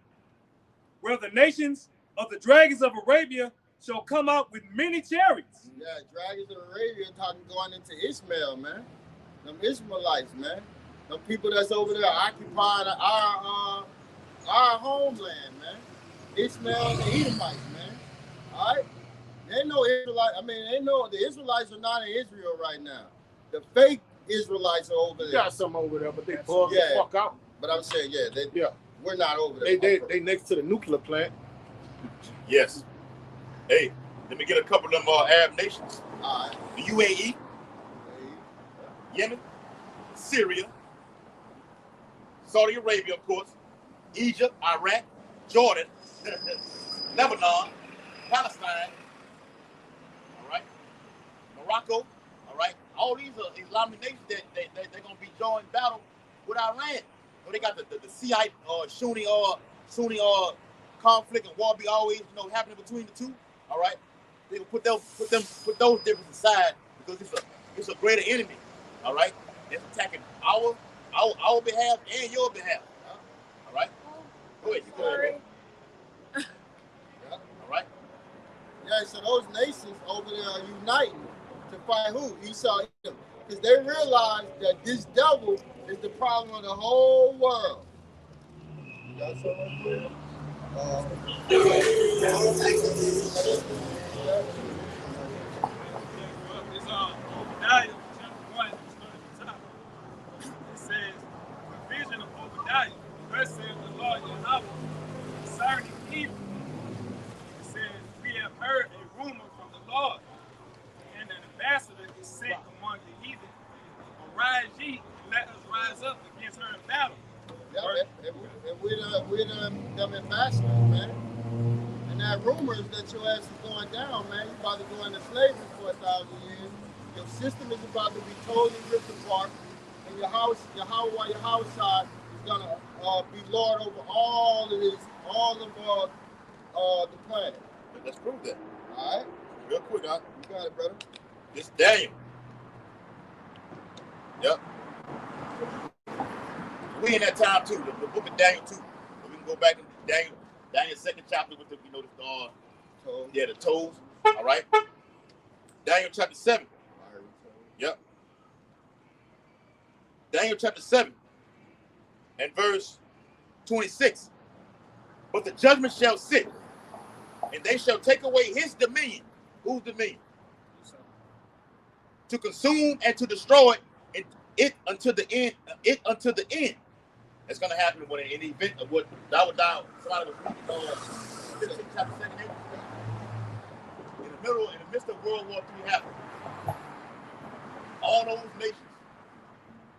Where the nations of the dragons of Arabia shall come out with many chariots. Yeah, dragons of Arabia going into Ishmael, man. Them Ishmaelites, man. Them people that's over there occupying our homeland, man. Ishmael and the Edomites, man. All right? They know Israelites. I mean, they know the Israelites are not in Israel right now. The fake Israelites are over there. Got some over there, but they bug the fuck out. But I'm saying, we're not over there. They next to the nuclear plant. Yes. Hey, let me get a couple of them Arab nations. The UAE, Yemen, Syria, Saudi Arabia, of course, Egypt, Iraq, Jordan, Lebanon, Palestine, all right, Morocco, all right. All these are Islamic nations that they're going to be joining battle with Iran. So they got the Shiite Sunni conflict and war be always happening between the two. All right, they will put those differences aside because it's a greater enemy. All right, it's attacking our behalf and your behalf. All right, go ahead. You go ahead. All right. Yeah, so those nations over there are uniting to fight who? Esau, Edom, because they realize that this devil is the problem of the whole world. Got something clear? Obadiah, chapter 1, starting at the top. It says, the vision of Obadiah, thus says the Lord Yahweh, concerning evil. It says, we have heard a rumor from the Lord, and an ambassador is sent among the heathen. Arise ye, and let us rise up against her in battle. Yeah, and we're them ambassadors, man. And that rumor is that your ass is going down, man. You're about to go into slavery for 1,000 years. Your system is about to be totally ripped apart, and your house side is gonna be lord over all of the planet. Let's prove that. All right. Real quick, huh? You got it, brother. This Daniel. Yep. We in that time too. The book of Daniel too. We can go back into Daniel's second chapter with the the toes. All right. Daniel chapter 7. Yep. Daniel chapter 7 and verse 26. But the judgment shall sit, and they shall take away his dominion. Whose dominion? To consume and to destroy it unto the end. It unto the end. That's going to happen when in the event of what thou would die. Somebody was reading chapter 7, 8. In the midst of World War III happening, all those nations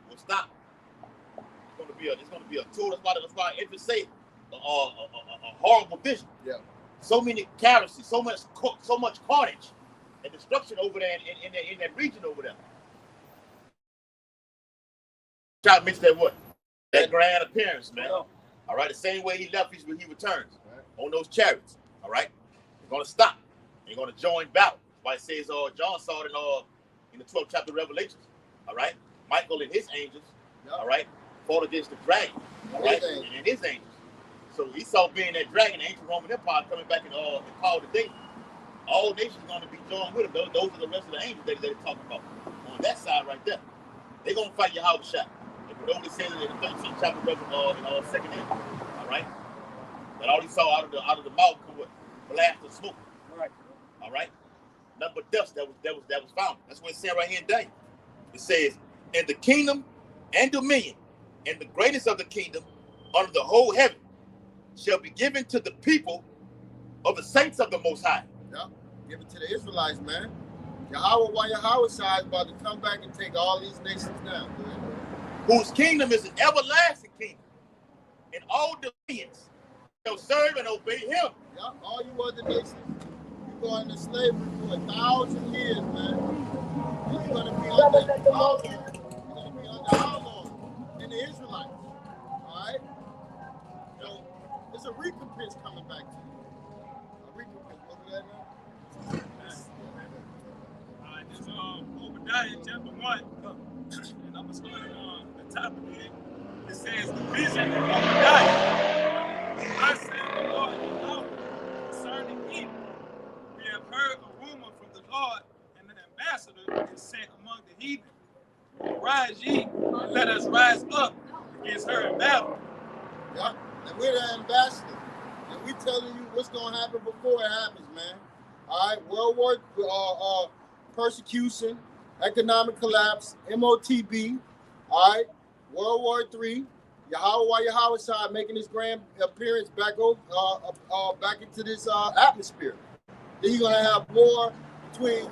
will stop. It's going to be a tool. That's why it say a horrible vision. Yeah. So many casualties, so much carnage and destruction over there in that region over there. Try to mention that what? That grand appearance, man. All right, the same way he left, he returns on those chariots. All right, they're going to stop. They're going to join battle. That's why it says John saw it in the 12th chapter of Revelations. All right, Michael and his angels. All right, fought against the dragon. All right, and his angels. So Esau being that dragon, the ancient Roman Empire coming back and called the day. All nations are going to be joined with them. Those are the rest of the angels that they're talking about. On that side right there, they're going to fight Yahweh Shah. It only says in the 13th chapter of in second angel. All right, that all he saw out of the mouth come with blast of smoke. All right, nothing but dust that was found. That's what it said right here in Daniel. It says, "And the kingdom and dominion and the greatness of the kingdom under the whole heaven shall be given to the people of the saints of the Most High." Yeah, give it to the Israelites, man. Yahweh side is about to come back and take all these nations down. Whose kingdom is an everlasting kingdom, and all dominions shall serve and obey him. Yeah, all you other nations, you go into slavery for 1,000 years, man. And you're gonna be under our Lord and the Israelites. All right. So there's a recompense coming back to you. A recompense. Look at that now. All right, this is Obadiah chapter 1, and I'm gonna start on the top of it. It says, "The vision of Obadiah. I said the Lord Yahweh concerning evil. We have heard a rumor from the Lord, and an ambassador is sent among the heathen. Arise ye, and let us rise up against her in battle." Yeah, and we're the ambassadors. And we're telling you what's going to happen before it happens, man. All right, World War, persecution, economic collapse, MOTB, all right, World War III, Yahweh side making his grand appearance back over, back into this atmosphere. Then you're gonna have war between,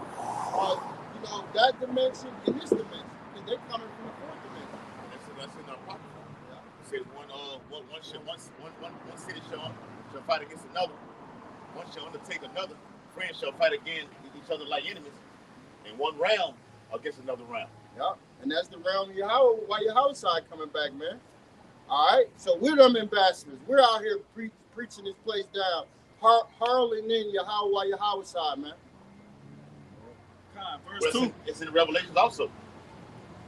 that dimension and this dimension, because they're coming from the fourth dimension. That's in our prophecy. Yeah. It says one city shall fight against another. One shall undertake another. Friends shall fight against each other like enemies. And one realm against another realm. Yeah, and that's the realm of Yahweh side coming back, man. All right, so we're them ambassadors. We're out here preaching this place down, hurling in Yahweh side, man. Verse 2. It's in the Revelations also.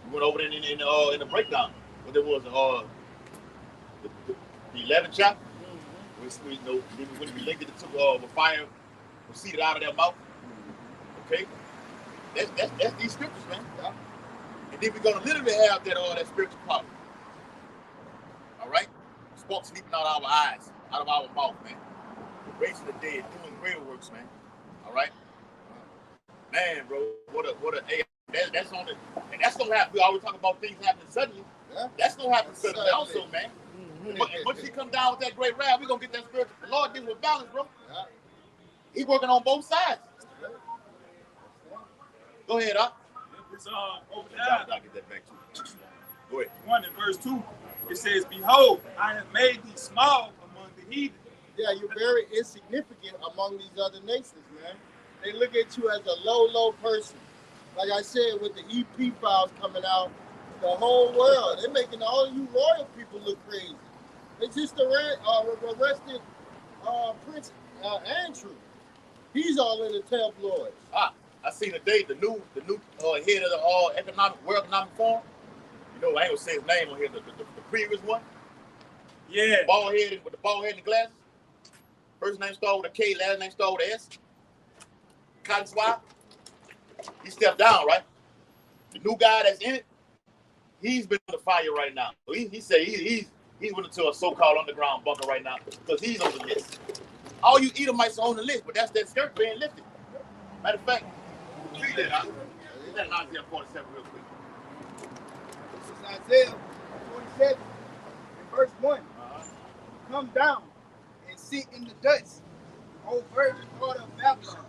We went over there in the breakdown. What there was the 11th chapter. Mm-hmm. When we linked it to the fire proceeded out of their mouth. Okay, that's these scriptures, man. Yeah. And then we're gonna literally have that spiritual power. All right, sparks leaping out of our eyes, out of our mouth, man. Raising the dead, doing greater works, man. All right, man, bro. What a that's on it, and that's gonna happen. We always talk about things happening suddenly. Yeah. That's gonna happen suddenly also, man. Mm-hmm. And once he come down with that great wrath, we're gonna get that spiritual. The Lord deals with balance, bro. Yeah. He's working on both sides. Go ahead, Doc. It's over there. I'll get that back to you. Go ahead. 1 in verse 2. It says, "Behold, I have made thee small among the heathen." Yeah, you're very insignificant among these other nations, man. They look at you as a low person. Like I said, with the EP files coming out, the whole world, they're making all of you royal people look crazy. They just arrested Prince Andrew. He's all in the tabloids. I seen today the new head of the World Economic Forum. You know, I ain't gonna say his name on here. The previous one. Yeah. Bald head with the bald head and the glasses. First name started with a K, last name started with an S. Cotton Swab. He stepped down, right? The new guy that's in it, he's been on the fire right now. He said he's went into a so-called underground bunker right now because he's on the list. All you Edomites are on the list, but that's that skirt being lifted. Matter of fact, read that out. Read that in Isaiah 47 real quick. This is Isaiah 47, in verse 1. Come down and sit in the dust, O virgin daughter of Babylon.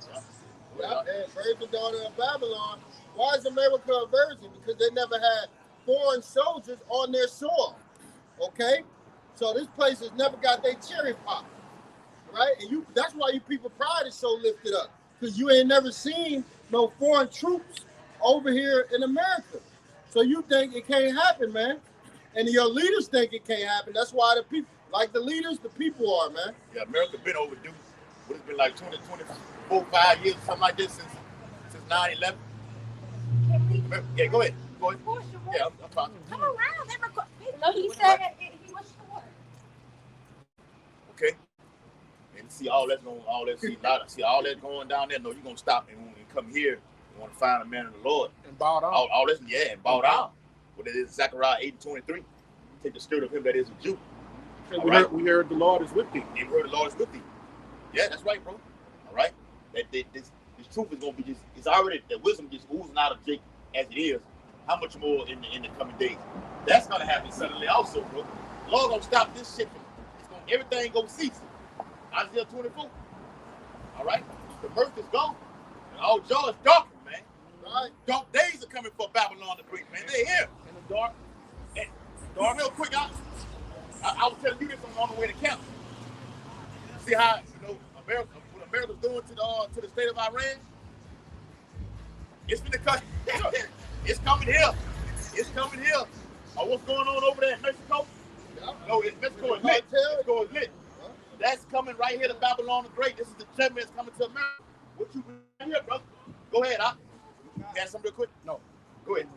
Yeah, and virgin daughter of Babylon. Why is America a virgin? Because they never had foreign soldiers on their soil. Okay? So this place has never got their cherry popped. Right? And that's why you people pride is so lifted up. Because you ain't never seen no foreign troops over here in America. So you think it can't happen, man. And your leaders think it can't happen. That's why the people, like the leaders, the people are, man. Yeah, America been overdue. What, it's been like 20, 24, 5 years, something like this since 9/11. Yeah, go ahead. Go ahead. Yeah, I'm fine. Come around. No, he said he was short. Okay. And see all that's going down there. No, you're gonna stop and when you come here, you want to find a man of the Lord. And bow down. All this, yeah, and bow down. What it is, Zechariah 8:23. Take the spirit of him that is a Jew. We heard the Lord is with thee. And we heard the Lord is with thee. Yeah, that's right, bro. All right. This truth is gonna be just, it's already, the wisdom just oozing out of Jake as it is. How much more in the coming days? That's gonna happen suddenly also, bro. The Lord gonna stop this shit from everything gonna cease. Isaiah 24. All right? The mirth is gone. And all joy is darkened, man. Right? Dark days are coming for Babylon the Great, man. They're here. In the dark. And real quick, I was telling you this on the way to camp. See how, what America's doing to the state of Iran? It's been it's coming here. It's coming here. What's going on over there in Mexico? Yeah. No, Mexico is lit. Mexico is lit. That's coming right here to Babylon the Great. This is the GMS coming to America. What you been here, brother? Go ahead, Doc. You got something real quick? No. Go ahead.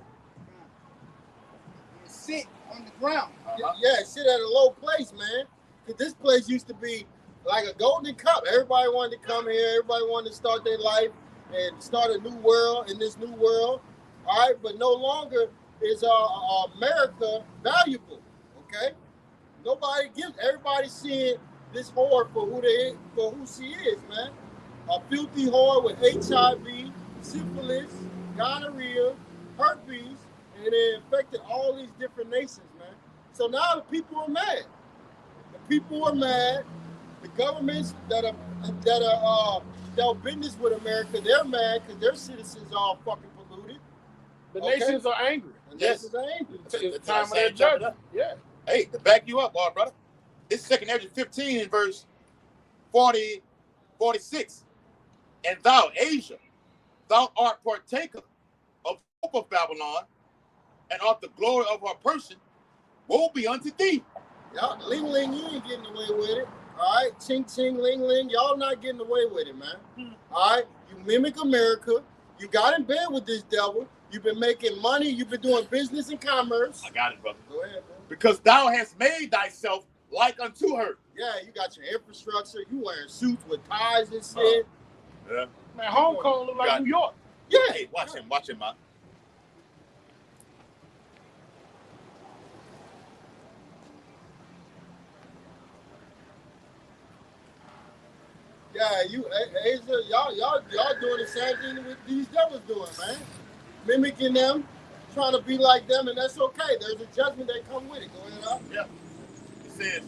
Sit on the ground. Yeah, sit at a low place, man. Because this place used to be like a golden cup. Everybody wanted to come here. Everybody wanted to start their life and start a new world in this new world. All right, but no longer is America valuable. Okay, everybody's seeing this whore for who she is, man. A filthy whore with HIV, syphilis, gonorrhea, herpes, and it infected all these different nations, man. So now the people are mad. The people are mad. The governments that are dealt business with America, they're mad because their citizens are all fucking polluted. The nations are angry. The nations are angry. It's time of their judgment. Yeah. Hey, to back you up, brother. This 2nd Ezra 15 in verse 40, 46. And thou, Asia, thou art partaker of the hope of Babylon, and art the glory of her person. Woe be unto thee. Y'all, ling ling, you ain't getting away with it. All right, ching ching, ling ling, y'all not getting away with it, man. All right, you mimic America. You got in bed with this devil. You've been making money. You've been doing business and commerce. I got it, brother. Go ahead, bro. Because thou hast made thyself like unto her. Yeah, you got your infrastructure. You wearing suits with ties and shit. Yeah. Man, Hong Kong look like New York. Yeah. Hey, watch him, man. Yeah, Asia, y'all doing the same thing with these devils doing, man. Mimicking them, trying to be like them, and that's okay. There's a judgment that come with it. Go ahead, up. Yeah. It says,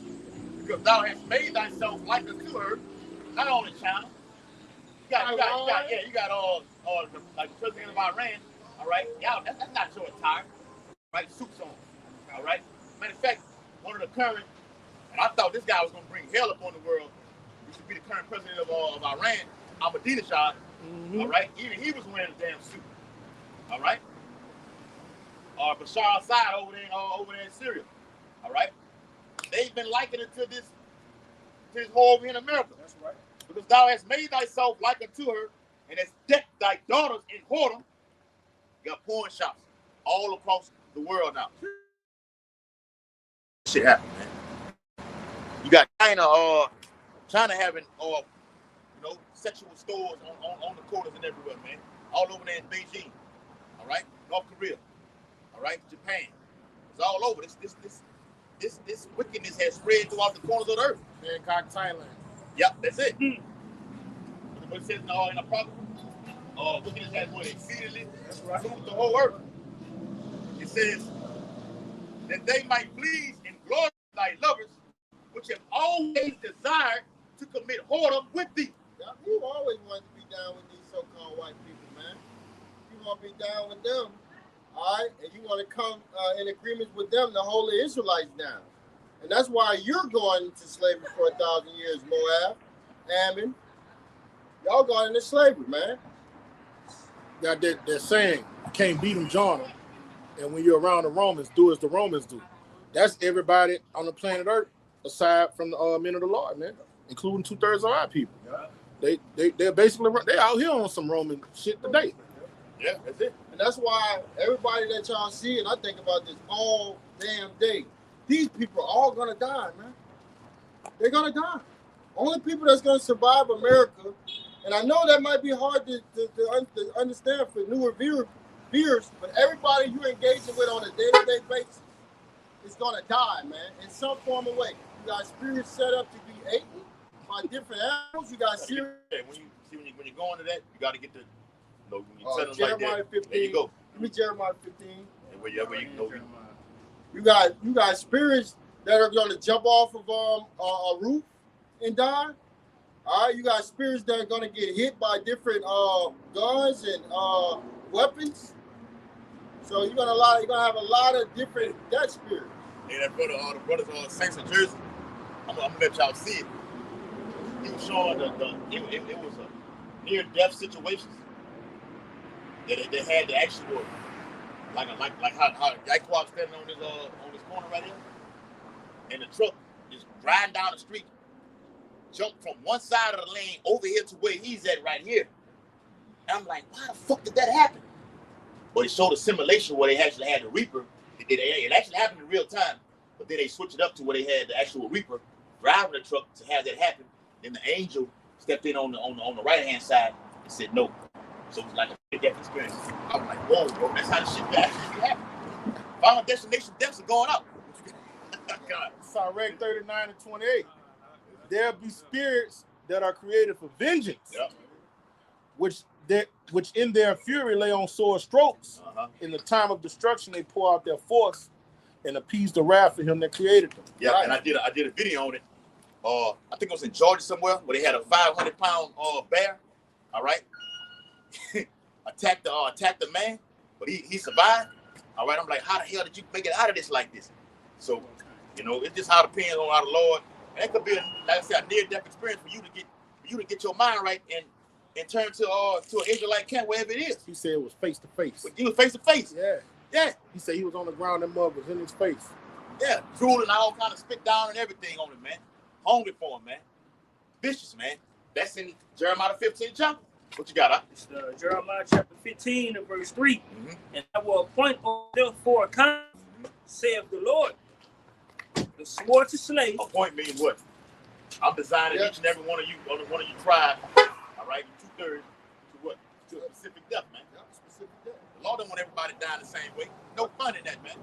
because thou hast made thyself like unto her, not only China. You got all like the president of Iran. All right, y'all, that's not your attire, right? Suits on, all right. Matter of fact, one of the current, and I thought this guy was gonna bring hell upon the world. He should be the current president of Iran, Ahmadinejad. All right, even he was wearing a damn suit. All right. Bashar al-Assad over there in Syria. All right. They've been likening it to this whole over in America. That's right. Because thou hast made thyself like unto her, and hast decked thy daughters in whoredom. You got porn shops all across the world now. Shit happened, man. You got China having sexual stores on the corners and everywhere, man. All over there in Beijing. All right, North Korea. All right, Japan. It's all over. This wickedness has spread throughout the corners of the earth. Bangkok, Thailand. Yep, that's it. What it says in the prophet, wickedness has what exceedingly moved the whole earth. It says that they might please and glorify thy lovers, which have always desired to commit whoredom with thee. Yeah, you always wanted to be down with these so-called white people, man. You want to be down with them, all right? And you want to come in agreement with them to hold the Israelites down. And that's why you're going into slavery for 1,000 years, Moab, Ammon. Y'all going into slavery, man. Now they're saying you can't beat them, join them. And when you're around the Romans, do as the Romans do. That's everybody on the planet Earth, aside from the men of the Lord, man, including 2/3 of our people. Yeah. They're basically out here on some Roman shit today. Yeah, that's it. And that's why everybody that y'all see, and I think about this all damn day, these people are all gonna die, man. They're gonna die. Only people that's gonna survive America, and I know that might be hard to understand for newer viewers, but everybody you're engaging with on a day-to-day basis is gonna die, man, in some form or way. You got spirits set up to be eaten by different animals. You got serious. When you go into that, you got to get the. When you set Jeremiah like that, 15. there you go. Give me Jeremiah 15. And wherever you go. You got spirits that are going to jump off of a roof and die. All right, you got spirits that are going to get hit by different guns and weapons. So you're gonna have a lot of different death spirits. Hey, that brother, all the brothers on Saints of Jersey. I'm gonna let y'all see it. He was showing it was a near-death situations that they had the actual like how Yaquab standing on this corner right here, and the truck is riding down the street, jumped from one side of the lane over here to where he's at right here. And I'm like, why the fuck did that happen? But it showed a simulation where they actually had the Reaper. It actually happened in real time, but then they switched it up to where they had the actual Reaper driving the truck to have that happen. Then the angel stepped in on the right hand side and said no. So it was like a death experience. I was like, whoa, bro, that's how the shit actually happened. Final destination deaths are going up. God. Sirach 39 and 28. There be spirits that are created for vengeance, which in their fury lay on sore strokes. In the time of destruction, they pour out their force and appease the wrath of him that created them. Yeah, right. And I did a video on it. I think it was in Georgia somewhere where they had a 500-pound bear. All right, attacked the man, but he survived. All right, I'm like, how the hell did you make it out of this like this? So, you know, it just how it depends on how the Lord. And that could be, like I said, a near-death experience for you to get your mind right and turn to an Israelite camp, wherever it is. He said it was face to face. But you was face to face. Yeah. Yeah. He said he was on the ground and mud was in his face. Yeah, drooling all kind of spit down and everything on him, man. Hungry for him, man. Vicious, man. That's in Jeremiah 15 chapter. What you got, huh? It's Jeremiah chapter 15 and verse 3. Mm-hmm. And I will appoint them for a kind, saith the Lord. The sword to slay. Appoint means what? I'm designing each and every one of you tribes. All right, 2/3 to what? To a specific death, man. Yeah, specific death. The Lord don't want everybody dying the same way. No fun in that, man.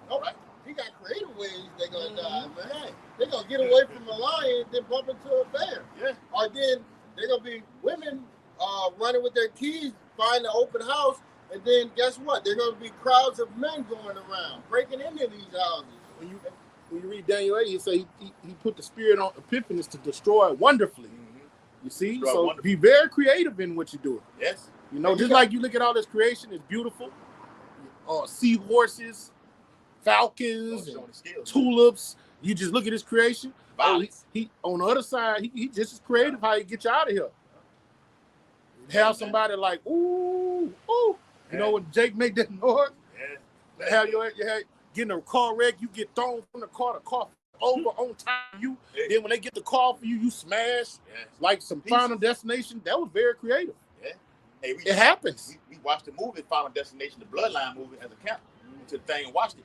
No, right? He got creative ways they're gonna die, man. They're gonna get away from a lion, then bump into a bear. Yeah. Or then they're gonna be women running with their keys, find an open house, and then guess what? They're gonna be crowds of men going around, breaking into these houses. When you read Daniel 8, he say he put the spirit on Epiphanius to destroy wonderfully. Mm-hmm. You see? Destroy so wonderfully. Be very creative in what you're doing. Yes. You know, just like you look at all this creation, it's beautiful. Seahorses, falcons, and tulips. You just look at his creation. He on the other side, he just as creative how he get you out of here. Have somebody like, ooh. You know when Jake make that noise? Yeah. Have your getting a car wreck, you get thrown from the car over on top of you. Yeah. Then when they get the car for you, you smash like some Final Destination. That was very creative. Yeah. Hey, it happens. We watched the movie Final Destination, the Bloodline movie, as a camp. We went to the thing and watched it.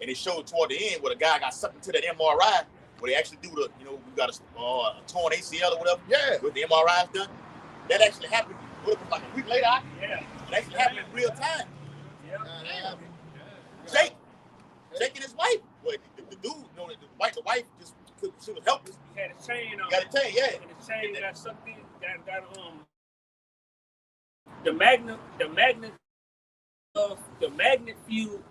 And it showed toward the end where the guy got sucked into that MRI where they actually do the, we got a torn ACL or whatever. Yeah. With the MRIs done. That actually happened like a week later. It actually happened in real time. Yeah. Jake and his wife. Well, the dude, the wife just she was helpless. He had a chain on. Got a chain, yeah. And the chain got something got the magnet field.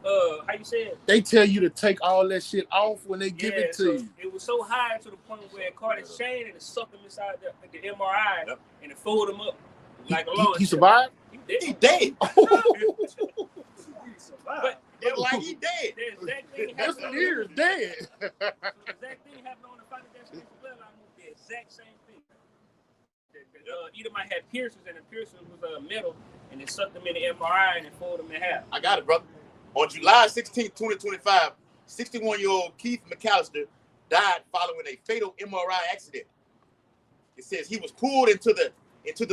How you say it? They tell you to take all that shit off when they give it to you. It was so high to the point where it caught his chain and it sucked him inside the MRI and it folded him up like a lawn. He survived? He dead. But it was like he dead. The exact thing This year is dead. The exact thing happened on the Final Destination Bloodline movie. The exact same thing. Edomite had piercings and the piercing was metal and it sucked him in the MRI and it folded him in half. I got it, brother. On July 16, 2025, 61-year-old Keith McAllister died following a fatal MRI accident. It says he was pulled into the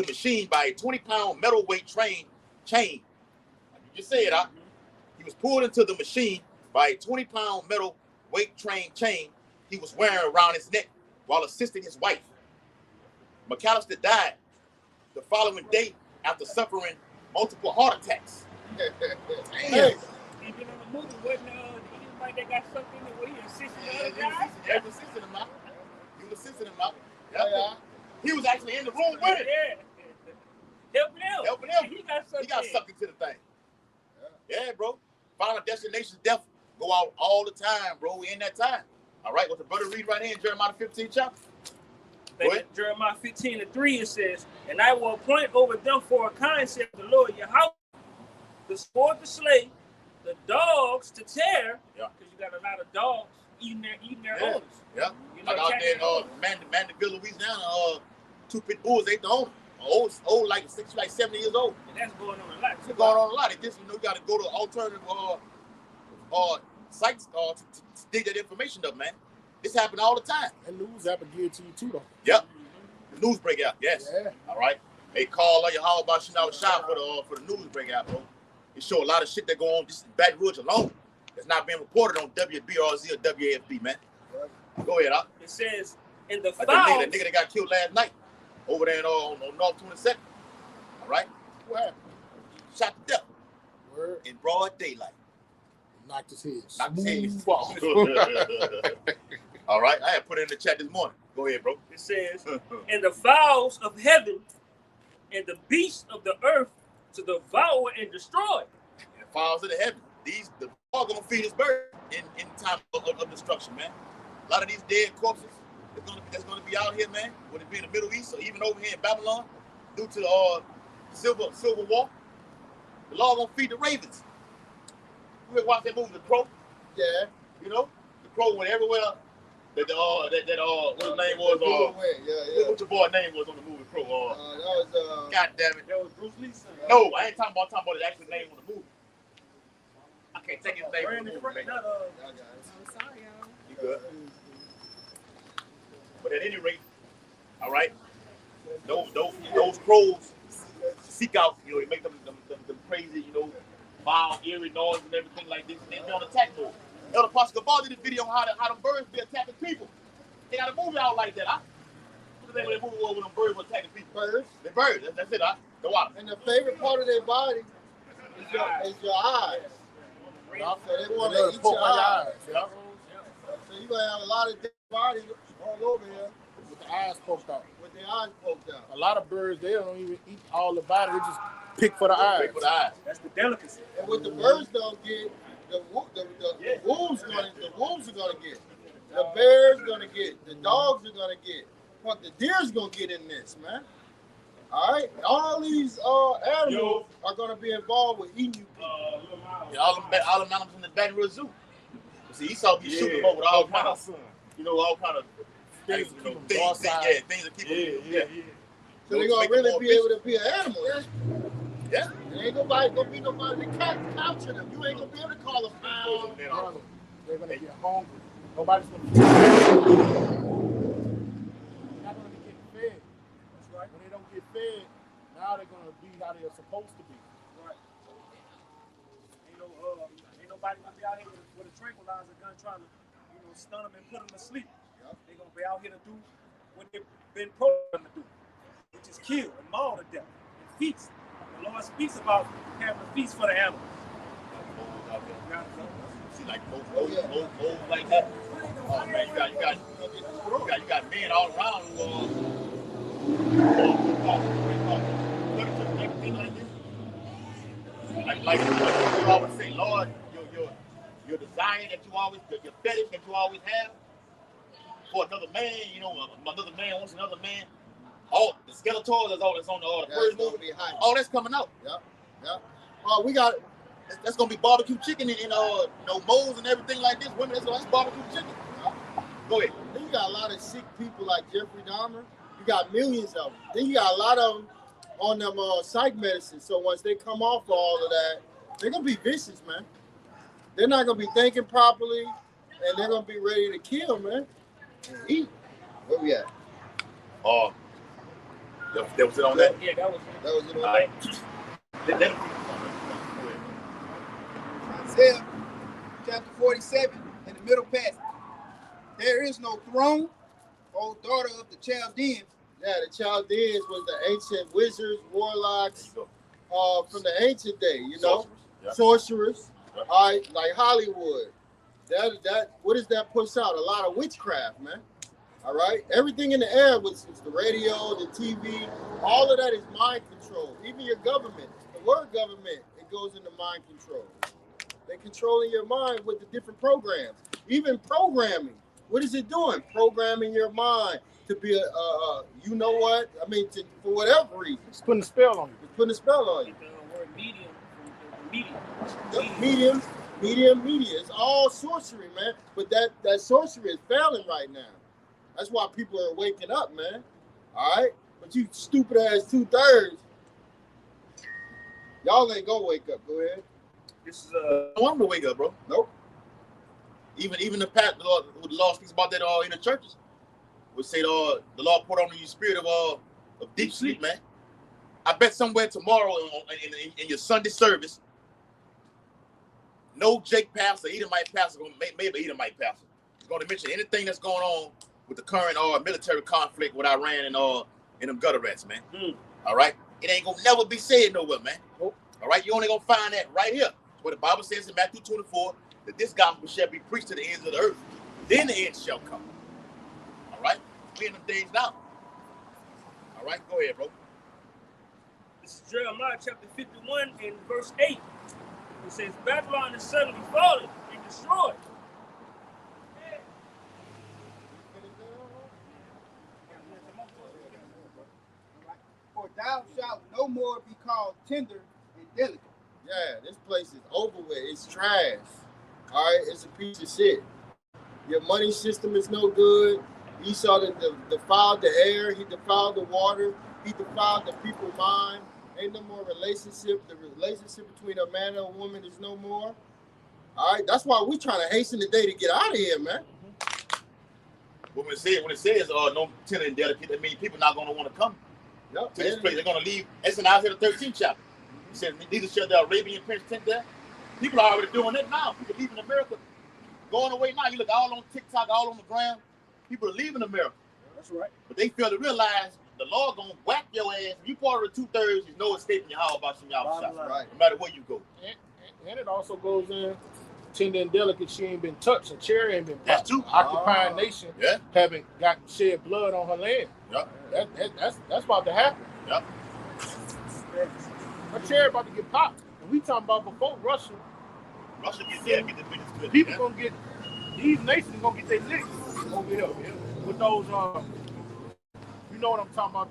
machine by a 20-pound metal weight chain. Like you just said, huh? He was pulled into the machine by a 20-pound metal weight chain he was wearing around his neck while assisting his wife. McAllister died the following day after suffering multiple heart attacks. Damn. He been on the movie, wasn't anybody that got sucked in there where he assisted the other guy? He was assisting him out. Yeah. He was actually in the room with him. Yeah. Helping him. He got sucked into the thing. Yeah, bro. Final Destination death go out all the time, bro. We in that time. All right, what the brother read right here in Jeremiah 15 chapter. Jeremiah 15 and 3, it says, and I will appoint over them for a kind, saith the Lord, your house, the sword to slay, the dogs to tear, because you got a lot of dogs eating their owners. Yeah. You know, like out there in Mandeville, Louisiana, 2 pit bulls ate the owner. Old like 70 years old. And that's going on a lot. It's going on a lot. It just, you got to go to alternative sites to dig that information up, man. This happen all the time. And news happen to give it to you too, though. Yep. The news break out. Yes. Yeah. All right. Hey, call your how about you know shop for the news break out, bro. It show a lot of shit that go on just in Baton Rouge alone. It's not being reported on WBRZ or WAFB, man. Go ahead, huh? It says in the files. That nigga that got killed last night over there on North 22nd. All right. What happened? Shot to death. Word. In broad daylight. Knocked his head. All right. I had put it in the chat this morning. Go ahead, bro. It says, and the fowls of heaven and the beasts of the earth to devour and destroy. And the fowls of the heaven. The All gonna feed his bird in time of destruction, man. A lot of these dead corpses that's gonna be out here, man. Whether it be in the Middle East or even over here in Babylon, due to the Silver War, the Lord gonna feed the ravens. You ever watch that movie, The Crow? Yeah. You know, The Crow went everywhere. What his name was? What your boy name was on the movie Crow? That was God damn it, That was Bruce Lee. No, I ain't talking about his actual name on the movie. I can't take his name on the movie, man. I'm sorry, y'all. You good? But at any rate, all right, those crows seek out, you know, they make them crazy, you know, wild, eerie noise and everything like this, and they're on attack mode. Elder Pastor Gabar did a video on how them birds be attacking people. They got a movie out like that, huh? What's the name of that movie when them birds were attacking people? Birds. The birds, that's it, huh? Go out. And the favorite part of their body is your eyes. So they want to eat your eyes. Yeah. So you're going to have a lot of dead bodies all over here With the eyes poked out. with their eyes poked out. A lot of birds, they don't even eat all the body. They just pick for the eyes. Pick for the eyes. That's the delicacy. And what the birds don't get, the wolves are gonna get. The bears gonna get. The dogs are gonna get. But the deer's gonna get in this, man. All right, all these animals are gonna be involved with eating you people. Yeah, all them animals in the Baton Rouge Zoo. See, Esau be shooting them up with all kind of, you know, all kind of things that keep them things that keep them. So they're gonna really be able to be an animal. Yeah. There ain't gonna be nobody to capture them. You ain't gonna be able to call them foul. They're gonna get hungry. Nobody's gonna be they're not gonna be getting fed. That's right. When they don't get fed, now they're gonna be how they're supposed to be. Right. Ain't nobody gonna be out here with a tranquilizer gun trying to, you know, stun them and put them to sleep. Yep. They're gonna be out here to do what they've been programmed to do, which is kill and maul to death and feast. The Lord speaks about having a feast for the animals. See, like moles like that. Oh man, you got men all around who everything like this. Like you always say, Lord, your desire that you always, your fetish that you always have for another man, you know, another man wants another man. Oh, the Skeletor that's on the first movie. Oh, that's coming out. Yep. Oh, we got. That's gonna be barbecue chicken and you know moles and everything like this. Women, that's barbecue chicken. Go ahead. Then you got a lot of sick people like Jeffrey Dahmer. You got millions of them. Then you got a lot of them on them psych medicine. So once they come off all of that, they're gonna be vicious, man. They're not gonna be thinking properly, and they're gonna be ready to kill, man. And eat. Where we at? That was it on that? Yeah, that was it on all right. Isaiah chapter 47 in the middle passage. There is no throne, O daughter of the Chaldeans. Yeah, the Chaldeans was the ancient wizards, warlocks from the ancient day, you know, sorcerers. All right, like Hollywood. That what does that push out? A lot of witchcraft, man. All right, everything in the air, which is the radio, the TV, all of that is mind control. Even your government, the word government, it goes into mind control. They're controlling your mind with the different programs. Even programming, what is it doing? Programming your mind to be you know what? I mean, for whatever reason. It's putting a spell on you. It's putting a spell on you. the word medium. Medium. It's all sorcery, man. But that sorcery is failing right now. That's why people are waking up, man. All right? But you stupid ass 2/3, y'all ain't gonna wake up. Go ahead. This is I want them to wake up, bro. Nope. Even the Lord speaks about that in the churches. We say the Lord poured on you spirit of deep sleep, man. I bet somewhere tomorrow in your Sunday service, no Jake pastor, Edomite pastor, maybe Edomite pastor, is going to mention anything that's going on with the current military conflict with Iran and them gutter rats, man. All right? It ain't going to never be said nowhere, man. Nope. All right? You only going to find that right here. Where the Bible says in Matthew 24 that this gospel shall be preached to the ends of the earth. Then the end shall come. All right? We in them days now. All right? Go ahead, bro. This is Jeremiah chapter 51 and verse 8. It says Babylon is suddenly fallen and destroyed. For thou shalt no more be called tender and delicate. Yeah, this place is over with. It's trash. All right, it's a piece of shit. Your money system is no good. Esau defiled the air. He defiled the water. He defiled the people's mind. Ain't no more relationship. The relationship between a man and a woman is no more. All right, that's why we're trying to hasten the day to get out of here, man. When it says no tender and delicate, that means people not going to want to come to this place. They're going to leave. It's in Isaiah the 13th chapter. He said, neither shall the Arabian prince tent there. People are already doing it now. People leaving America, going away now. You look all on TikTok, all on the ground. People are leaving America. That's right. But they fail to realize the Lord going to whack your ass. If you part of the 2/3, there's no escaping your house about some y'all shots. Right. No matter where you go. And it also goes in tender and delicate. She ain't been touched. A cherry ain't been popped. That's true. Occupying nation haven't got shed blood on her land. Yep. That's about to happen. Yep. A cherry about to get popped. And we talking about before Russia. Russia get the business good. People gonna get, these nations gonna get their licks over here with those you know what I'm talking about,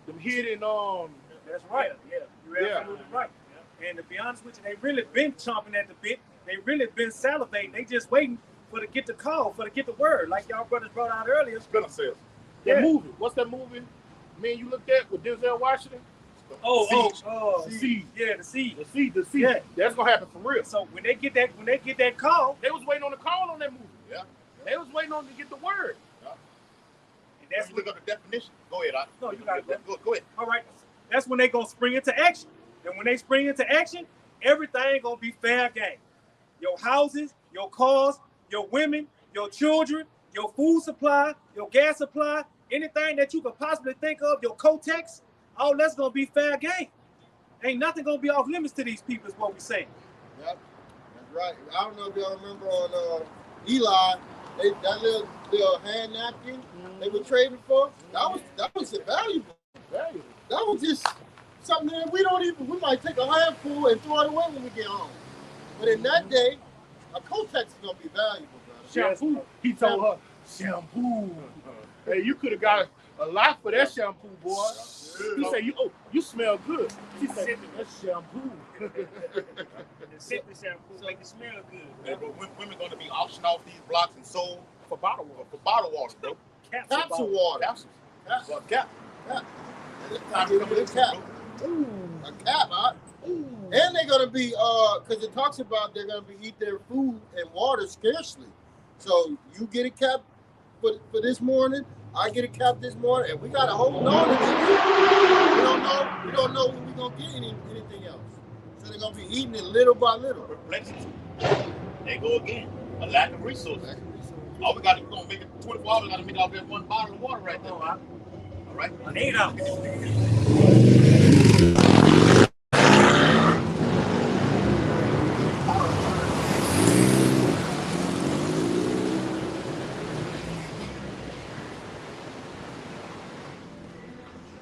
them hidden That's right. Yeah. You're absolutely right. Yeah. And to be honest with you, they really been chomping at the bit. They really been salivating. They just waiting for to get the call, for to get the word, like y'all brothers brought out earlier. Spinner cells. That movie. What's that movie? Man, you looked at with Denzel Washington? Siege. Yeah, the siege. The siege. Yeah. That's gonna happen for real. So when they get that call, they was waiting on the call on that movie. Yeah. They was waiting on to get the word. Yeah. And that's look up the definition. Go ahead, No, you got it. Go ahead. All right. That's when they gonna spring into action. And when they spring into action, everything gonna be fair game. Your houses, your cars, your women, your children, your food supply, your gas supply, anything that you could possibly think of, your Kotex, all that's gonna be fair game. Ain't nothing gonna be off limits to these people, is what we saying. Yep, that's right. I don't know if y'all remember on Eli, that little hand napkin they were trading for. That was invaluable. That was just something that we might take a handful and throw it away when we get home. But in that day, a Kotex is gonna be valuable, bro. Shampoo. He told her, shampoo. Hey, you could have got a lot for that shampoo, boy. He said, you smell good. She said, that's shampoo. Sip the shampoo, make it smell good. Yeah, but women going to be auctioned off these blocks and sold for bottled water. For bottled water, bro. Capsule water. Capsule. Cap. Time to come with a cap. Ooh, a cap, huh? Ooh. And they're gonna be because it talks about they're gonna be eat their food and water scarcely. So you get a cap for this morning, I get a cap this morning, and we gotta hold on to this. We don't know when we're gonna get anything else. So they're gonna be eating it little by little. Perplexity. They go again. A lack of resources. All we got to do, we're gonna make it 24 hours. We gotta make off that one bottle of water right there. All right. An 8 ounce.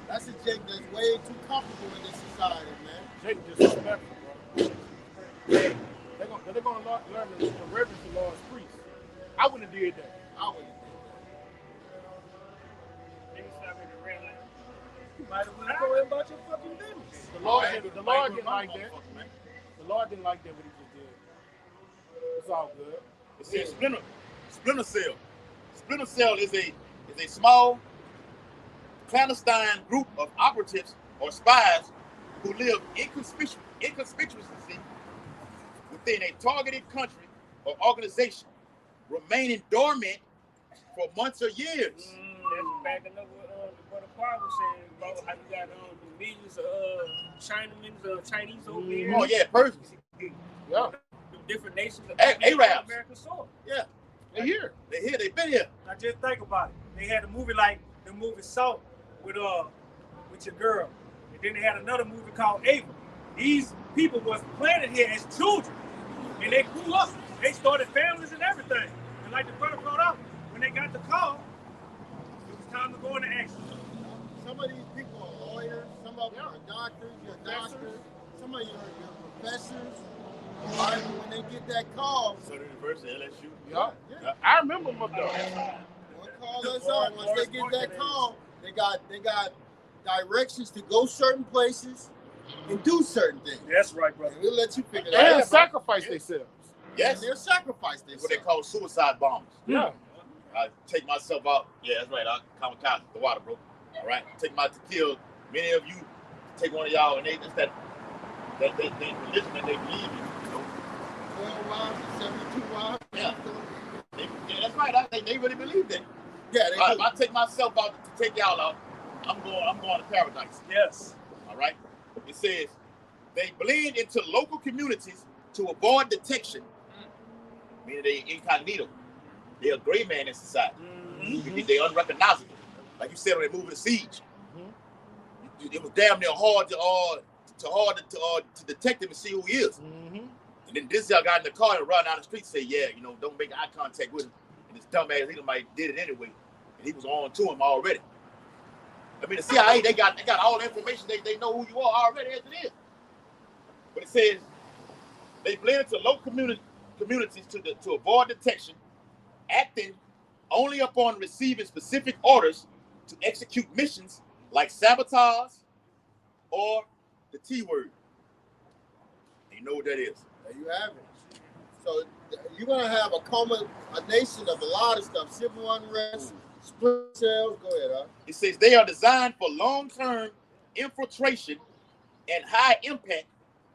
That's a Jake that's way too comfortable in this society, man. Jake disrespectful, bro. They're gonna learn the reverence the Lord's priest. I wouldn't have did that. You might have went going about your fucking business. The Lord didn't like that. The Lord didn't like that what he just did. It's all good. It says splinter cell. Splinter cell is a small clandestine group of operatives or spies who live inconspicuously within a targeted country or organization, remaining dormant for months or years. That's back in what the choir was saying about how you got the millions of Chinese over here. Oh yeah, Persians. Yeah. Different nations of Arabs. American soil. Yeah. They're here. They're here. They've been here. Now just think about it. They had a movie like the movie Salt with your girl. And then they had another movie called Ava. These people was planted here as children. And they grew up. They started families and everything. And like the brother brought up, when they got the call, it was time to go into action. Some of these people are lawyers, some of them are doctors, some of your professors, all right, when they get that call. Southern University, LSU. Yeah. I remember them up there. Call us up. Once they get that call, they got directions to go certain places and do certain things. That's right, brother. And we'll let you figure that out. And sacrifice themselves. Yes. And they'll sacrifice themselves. What they call suicide bombers. Yeah. I take myself out. Yeah, that's right. I kamikaze the water, bro. All right. Take my to kill. Many of you take one of y'all, and it's that religion that they believe in. 12 wives and 72 wives. Yeah. That's right. They really believe that. Yeah, they do. If I take myself out to take y'all out, I'm going to paradise. Yes. All right. It says they blend into local communities to avoid detection. Meaning they incognito. They're a gray man in society. Mm-hmm. They're unrecognizable. Like you said on that movie, The Siege. Mm-hmm. It was damn near hard to detect him and see who he is. Mm-hmm. And then this guy got in the car and run down the street and say, yeah, don't make eye contact with him. And this dumbass, he did it anyway. And he was on to him already. I mean, the CIA, they got all the information. They know who you are already as it is. But it says they blend into local communities to avoid detection, acting only upon receiving specific orders to execute missions like sabotage or the T word. You know what that is. There you have it. So you're going to have a nation of a lot of stuff. Civil unrest, split cells. Go ahead, huh? It says they are designed for long-term infiltration and high-impact,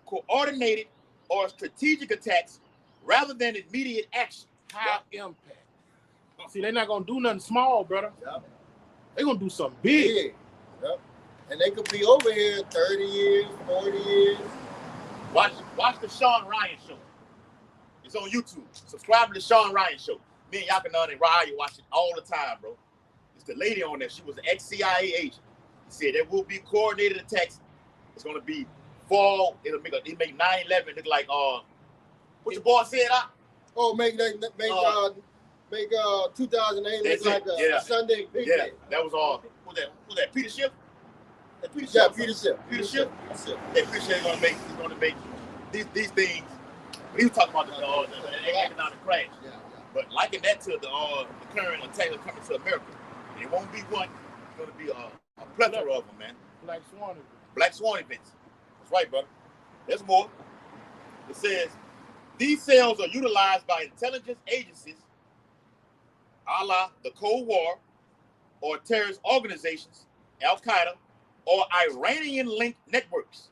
coordinated or strategic attacks rather than immediate action. High impact. See, they're not going to do nothing small, brother. Yep. They're going to do something big. Yep. And they could be over here 30 years, 40 years. Watch the Sean Ryan show. It's on YouTube. Subscribe to the Sean Ryan show. Me and Yakanan and Ryan watch it all the time, bro. It's the lady on there. She was an ex-CIA agent. She said there will be coordinated attacks. It's going to be fall. It'll make 9/11 look like what your boy said? Make 2008 look like a Sunday big day. That was who's that? Peter Schiff? Peter Schiff. Peter Schiff. Yeah, Peter Schiff is going to make these things. He was talking about the economic crash. Yeah. But liking that to the current attack that's coming to America. And it won't be one. It's going to be a plethora of them, man. Black Swan events. That's right, brother. There's more. It says, these cells are utilized by intelligence agencies, a la the Cold War, or terrorist organizations, Al-Qaeda, or Iranian-linked networks,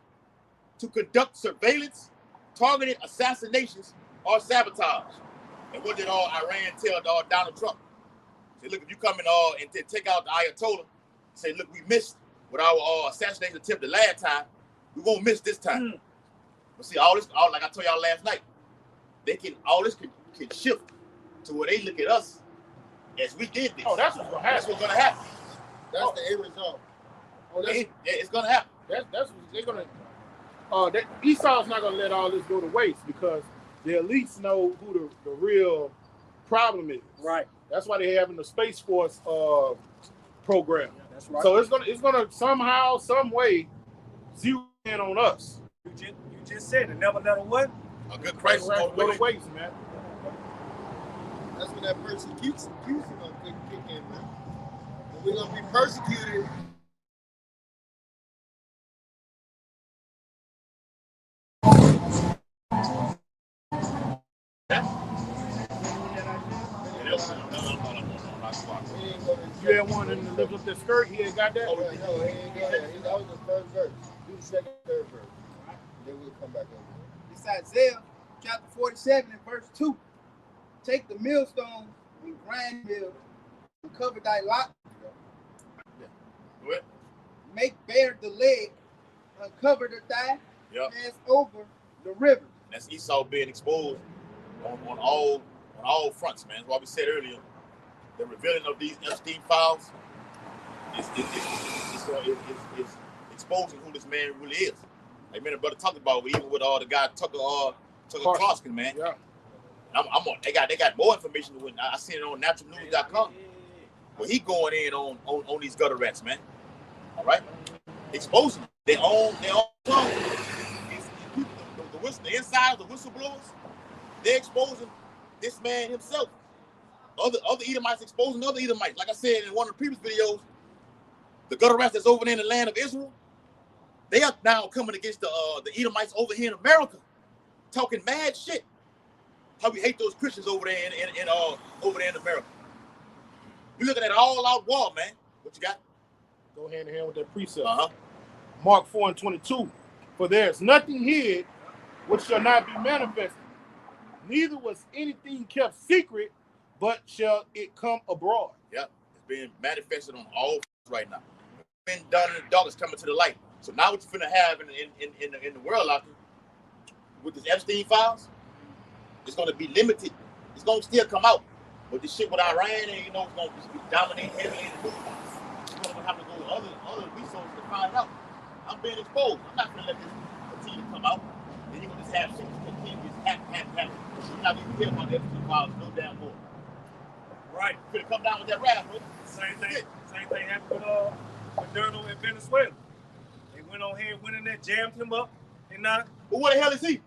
to conduct surveillance, targeted assassinations, or sabotage. And what did Iran tell Donald Trump? Say, look, if you come in and take out the Ayatollah, say, look, we missed with our assassination attempt the last time. We won't miss this time. But see, all like I told y'all last night, all this can shift to where they look at us as we did this. Oh, that's what's gonna happen. That's what's gonna happen. That's the end result. It's gonna happen. That's what they're gonna. Esau's not gonna let all this go to waste because they at least know who the real problem is. Right. That's why they're having the Space Force program. Yeah, that's right. So it's gonna somehow, some way, zero in on us. You just said it. Never let a what? A good crisis go to waste, man. That's when that persecution gonna kick in, man. And we're gonna be persecuted. You had one in the lift up the skirt. He ain't got that. No, he ain't got that. That was the first verse. Do the second, third verse. Then we'll come back over. It's Isaiah chapter 47 and verse 2. Take the millstone and grind mill and cover thy lot. What? Make bare the leg, uncover the thigh, Yep. pass over the river. That's Esau being exposed on all fronts, man. That's why we said earlier, the revealing of these Epstein files is exposing who this man really is. Like me and the brother talked about, even with the guy Tucker Carlson, man. Yeah. They got more information when I seen it on naturalnews.com. But he going in on these gutter rats, man. All right, exposing their own clone the insiders, the whistleblowers, they're exposing this man himself. Other Edomites exposing other Edomites. Like I said in one of the previous videos, the gutter rats that's over there in the land of Israel, they are now coming against the Edomites over here in America, talking mad shit. How we hate those Christians over there in America. You're looking at an all-out war, man. What you got? Go hand in hand with that precept. Mark 4:22. For there is nothing hid which shall not be manifested, neither was anything kept secret, but shall it come abroad. Yep, it's being manifested on all right now. It's been done in the dark, it's coming to the light. So now what you're finna have in the world out there with this Epstein files, it's gonna be limited. It's gonna still come out. But this shit with Iran, and it's gonna be dominating heavily in the news. You're gonna have to go to other resources to find out. I'm being exposed. I'm not gonna let this continue to come out. Then you're gonna just have shit that continue to just happen. You're not even care about the Epstein files no damn more. Right. You're gonna come down with that rap, bro. Same thing happened with Maduro in Venezuela. They went on here, went in there, jammed him up, and now. But what the hell is he?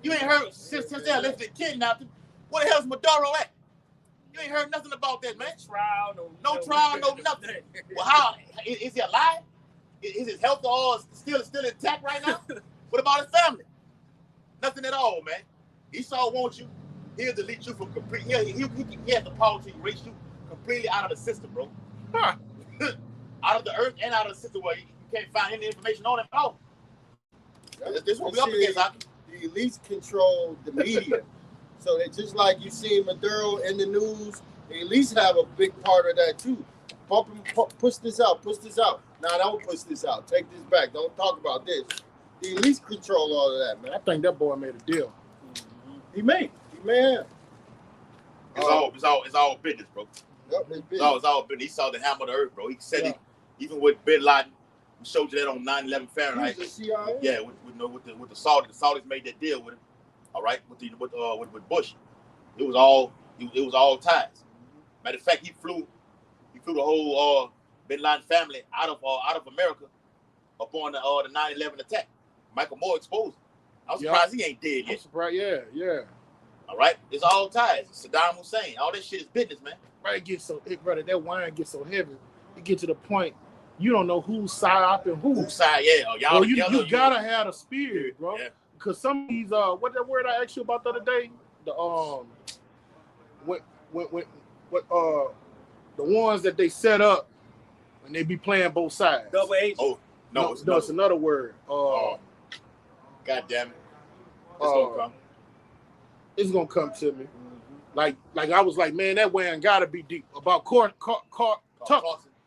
You ain't heard since they left the kidnapped him. What the hell is Maduro at? You ain't heard nothing about that, man. No trial, no nothing. Well, how is he alive? Is his health all still intact right now? What about his family? Nothing at all, man. Esau wants you. He'll delete you from complete. He has the power to erase you completely out of the system, bro. Out of the earth and out of the system where you can't find any information on him at all. This is what we up against, Aki. The elites control the media. So they just like you see Maduro in the news, the elites have a big part of that too. Push this out. Nah, don't push this out. Take this back. Don't talk about this. The elites control all of that, man. I think that boy made a deal. He may have. It's all business, bro. Yep, it's all business. He saw the hammer of the earth, bro. He said even with Bin Laden, we showed you that on 9/11 Fahrenheit. The CIA? Yeah, with the Saudis. The Saudis made that deal with him. All right, with Bush, it was all ties. Matter of fact, he flew the whole Bin Laden family out of America upon the 9/11 attack. Michael Moore exposed him. I'm surprised he ain't dead yet. I'm surprised, yeah. All right, it's all ties. Saddam Hussein, all that shit is business, man. Right, brother, that wine gets so heavy, it gets to the point you don't know whose side up and whose side. Yeah, y'all. You gotta have a spirit, bro. Yeah. Because some of these, what that word I asked you about the other day, the ones that they set up and they be playing both sides. Double agent. Oh no, it's another word. God damn it, it's gonna come. It's gonna come to me. Like I was like, man, that wine gotta be deep about Tucker.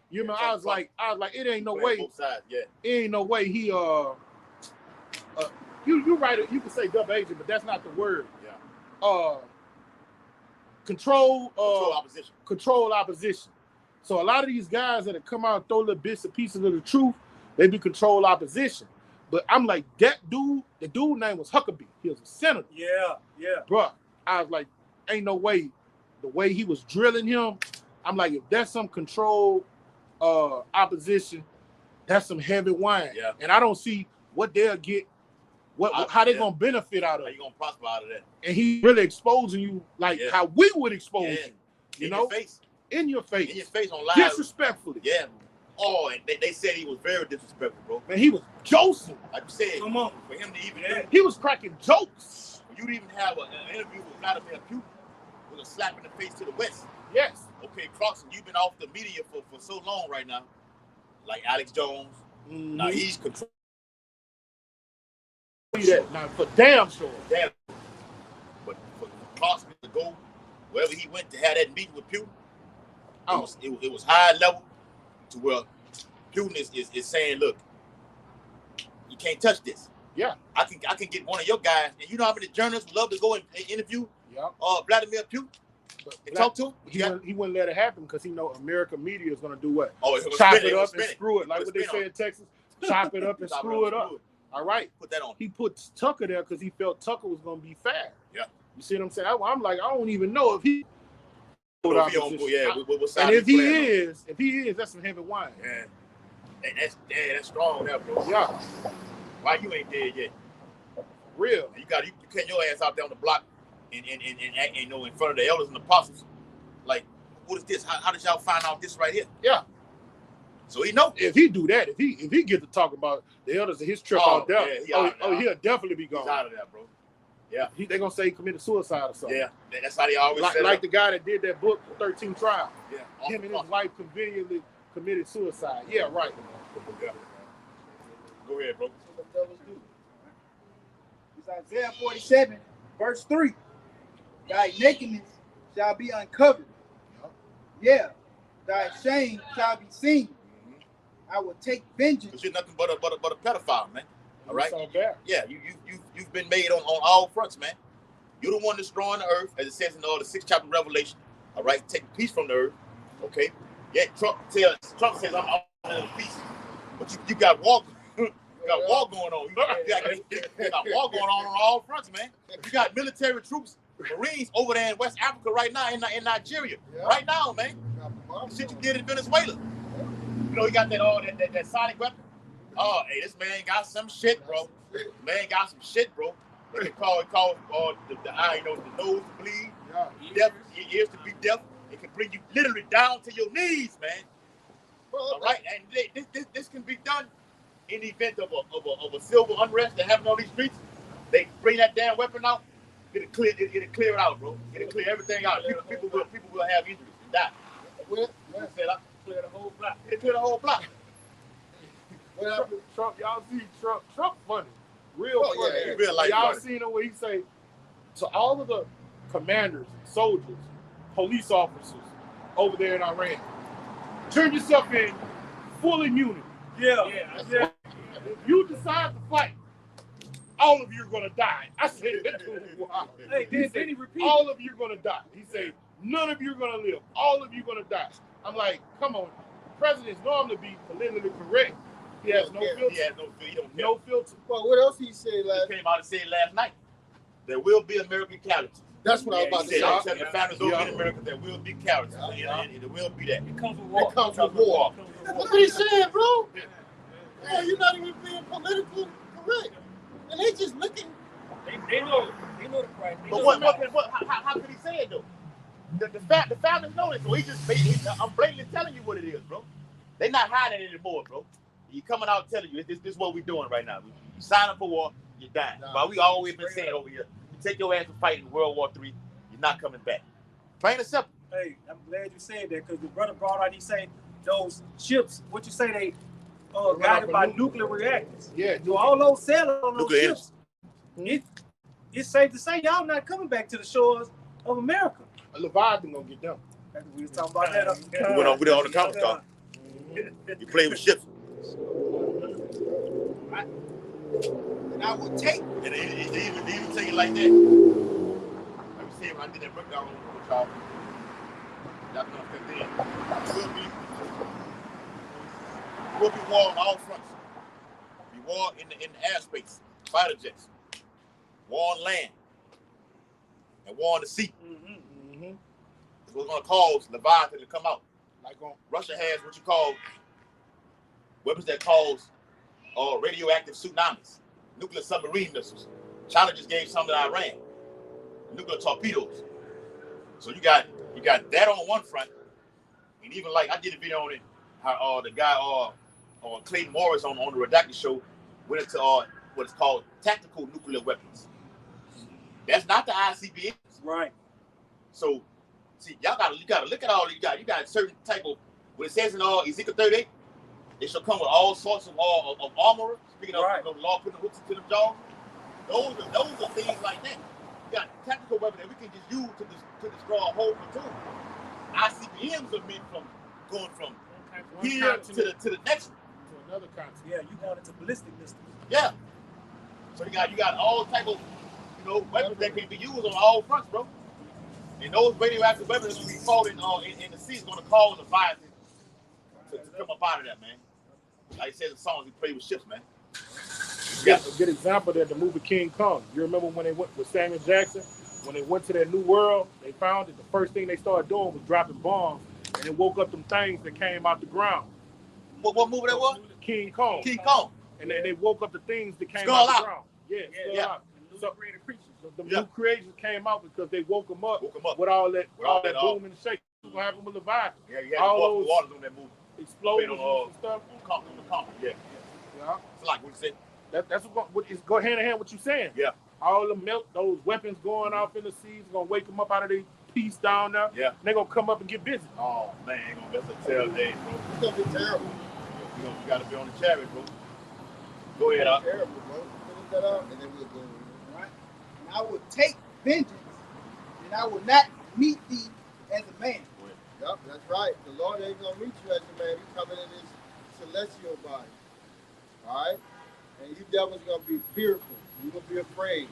You know, I was like, it ain't no way. Both sides, yeah. It ain't no way he You right. You can say double agent, but that's not the word. Yeah. Control opposition. Control opposition. So a lot of these guys that have come out and throw little bits and pieces of the truth, they be control opposition. But I'm like, that dude, the dude name was Huckabee. He was a senator. Yeah. Bruh, I was like, ain't no way. The way he was drilling him, I'm like, if that's some control opposition, that's some heavy wine. Yeah. And I don't see what they'll get. How they gonna benefit out of it? How you gonna prosper out of that? And he really exposing you like how we would expose you. You know, in your face on live, disrespectfully. Yeah. Oh, and they said he was very disrespectful, bro. Man, he was Joseph. Like you said, come on, for him to even he was cracking jokes. For you to even have an interview with Vladimir Putin with a slap in the face to the West. Yes. Okay, Clarkson, you've been off the media for so long right now, like Alex Jones. Mm-hmm. Now he's controlling. That now for damn sure. But for Clarkson to go wherever he went to have that meeting with Putin, it was high level to where Putin is saying, look, you can't touch this. Yeah. I can get one of your guys, and you know how many journalists would love to go and interview Vladimir Putin and talk to him? He wouldn't let it happen because he know American media is gonna do what? Chop it up and screw it. Like what they say in Texas, chop it up and screw it up. All right. Put that on. He put Tucker there because he felt Tucker was going to be fair. Yeah. You see what I'm saying? I'm like, I don't even know if he. And if he is, that's some heavy wine. Yeah. That's strong there, bro. Yeah. Why you ain't dead yet? Real. You can't your ass out there on the block and you know, in front of the elders and apostles. Like, what is this? How did y'all find out this right here? Yeah. So he know. If he do that, if he get to talk about the elders of his trip out there, he'll definitely be gone. He's out of there, bro. Yeah. They gonna say he committed suicide or something. Yeah. That's how they always say like the guy that did that book, 13 Trials. Yeah. Him and his wife conveniently committed suicide. Yeah, right. Yeah. Go ahead, bro. It's Isaiah 47, verse 3. Thy nakedness shall be uncovered. Yeah, thy shame shall be seen. I will take vengeance. You're nothing but a pedophile, man. All right. Yeah, you've been made on all fronts, man. You're the one destroying the earth, as it says in the 6th chapter of Revelation. All right, taking peace from the earth. Okay. Yeah, Trump says I'm in peace, but you got war. You got war going on. You got war going on all fronts, man. You got military troops, Marines over there in West Africa right now, in Nigeria, right now, man. The shit you did in Venezuela. You know, you got that sonic weapon. Oh, hey, this man got some shit, bro. Man got some shit, bro. They can call the eye, you know, the nose to bleed, deaf, your ears to be deaf. It can bring you literally down to your knees, man. All right, and this can be done in the event of a civil unrest that happen on these streets. They bring that damn weapon out. It'll clear it out, bro. It'll clear everything out. People will have injuries and die. Clear the whole block. It'll clear the whole block. Trump, y'all see Trump funny, real funny. Yeah, real life y'all funny. seen it where he say to all of the commanders, soldiers, police officers over there in Iran, turn yourself in full immunity. Yeah. If you decide to fight, all of you are gonna die. I said that to him. Wow. Hey, then he repeated. All of you are gonna die. He said, none of you are gonna live. All of you are gonna die. I'm like, come on. Presidents normally be politically correct. He has no filter. He has no filter. He don't care. No filter. Well, what else he said last? He came out and said last night, there will be American casualties. That's what I was about to say. I'm telling the families over in America, there will be casualties. And it will be that. It comes with war. It comes with war. That's what he said, bro. Yeah, you're not even being politically correct. And they just looking. They know the price. But how could he say it though? The families know it, so I'm blatantly telling you what it is, bro. They're not hiding it anymore, bro. He coming out telling you this is what we're doing right now. You sign up for war, you're dying. But we always been saying over here, you take your ass to fight in World War III, you're not coming back. Plain and simple. Hey, I'm glad you said that because the brother brought out, he said those ships, what you say they guided by nuclear reactors. Yeah. So all those sailors on those Nuclear ships, it's safe to say y'all not coming back to the shores of America. A Leviathan gonna get them. We was talking about that. We went on the conference call. You play with ships. And I will take. And they even take it like that. Let me see when I did that breakdown with y'all. Y'all know will be war on all fronts. Be war in the airspace, fighter jets, war on land, and war on the sea. It's what's going to cause Leviathan to come out. Like Russia has what you call weapons that cause radioactive tsunamis, nuclear submarine missiles. China just gave some to Iran, nuclear torpedoes. So you got that on one front, and even like I did a video on it, how the guy Clayton Morris on the Redacted show went into what is called tactical nuclear weapons. That's not the ICBMs, right? So see, you gotta look at all you got. You got a certain type of what it says in Ezekiel 38. It shall come with all sorts of armor. Speaking of the law, putting the hooks into the jaws. Those are things like that. You got tactical weapons that we can just use to destroy a whole platoon. ICBMs are meant from going from here to the next one. To another continent. Yeah, you going into ballistic missiles. Yeah. So you got all type of weapons that can be used on all fronts, bro. And those radioactive weapons that we fought in the sea is going to cause the fire to come up out of that, man. Like I said, the songs we play with ships, man. Yeah, a good example there, the movie King Kong. You remember when they went with Samuel Jackson? When they went to that new world, they found that the first thing they started doing was dropping bombs, and it woke up them things that came out the ground. What movie that was? King Kong. King Kong. And they woke up the things that came Skull out out. the ground. Yeah. So, the new creations came out because they woke them up with all that boom and shake. What's gonna happen with Leviathan? Yeah, you had all those waters on that movie. Explosions and stuff. On the company, yeah. It's like what you said. That's what is go hand in hand with what you saying. Yeah. All the milk, those weapons going off in the seas, gonna wake them up out of their peace down there. Yeah. They're gonna come up and get busy. Oh man, that's a terrible day, bro. It's gonna be terrible. You gotta be on the chariot, bro. Go ahead, up. Terrible, bro. Finish that up, and then we'll go. Right? And I will take vengeance, and I will not meet thee as a man. Yep, that's right. The Lord ain't gonna meet you as a man. He's coming in his celestial body. All right? And you devils gonna be fearful. You're gonna be afraid.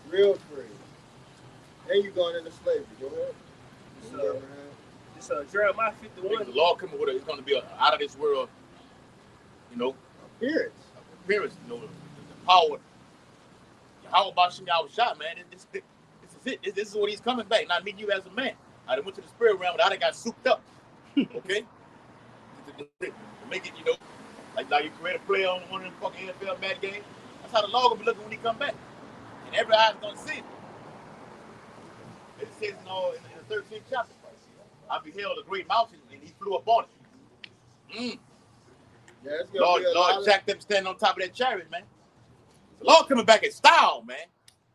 Real afraid. And you're going into slavery. Go ahead. It's Jeremiah 51. The Lord coming with it. It's gonna be out of this world, Appearance. The power. How about Shem Yahushua, man? This is it. This is what he's coming back. Not meeting you as a man. I done went to the spirit realm, but I done got souped up. Okay? to make it, like you create a play on one of them fucking NFL match games. That's how the Lord gonna be looking when he come back. And every eye's gonna see it. It says in the 13th chapter, I beheld a great mountain and he flew up on it. Yeah, it's gonna be Lord Jack them standing on top of that chariot, man. The Lord coming back in style, man.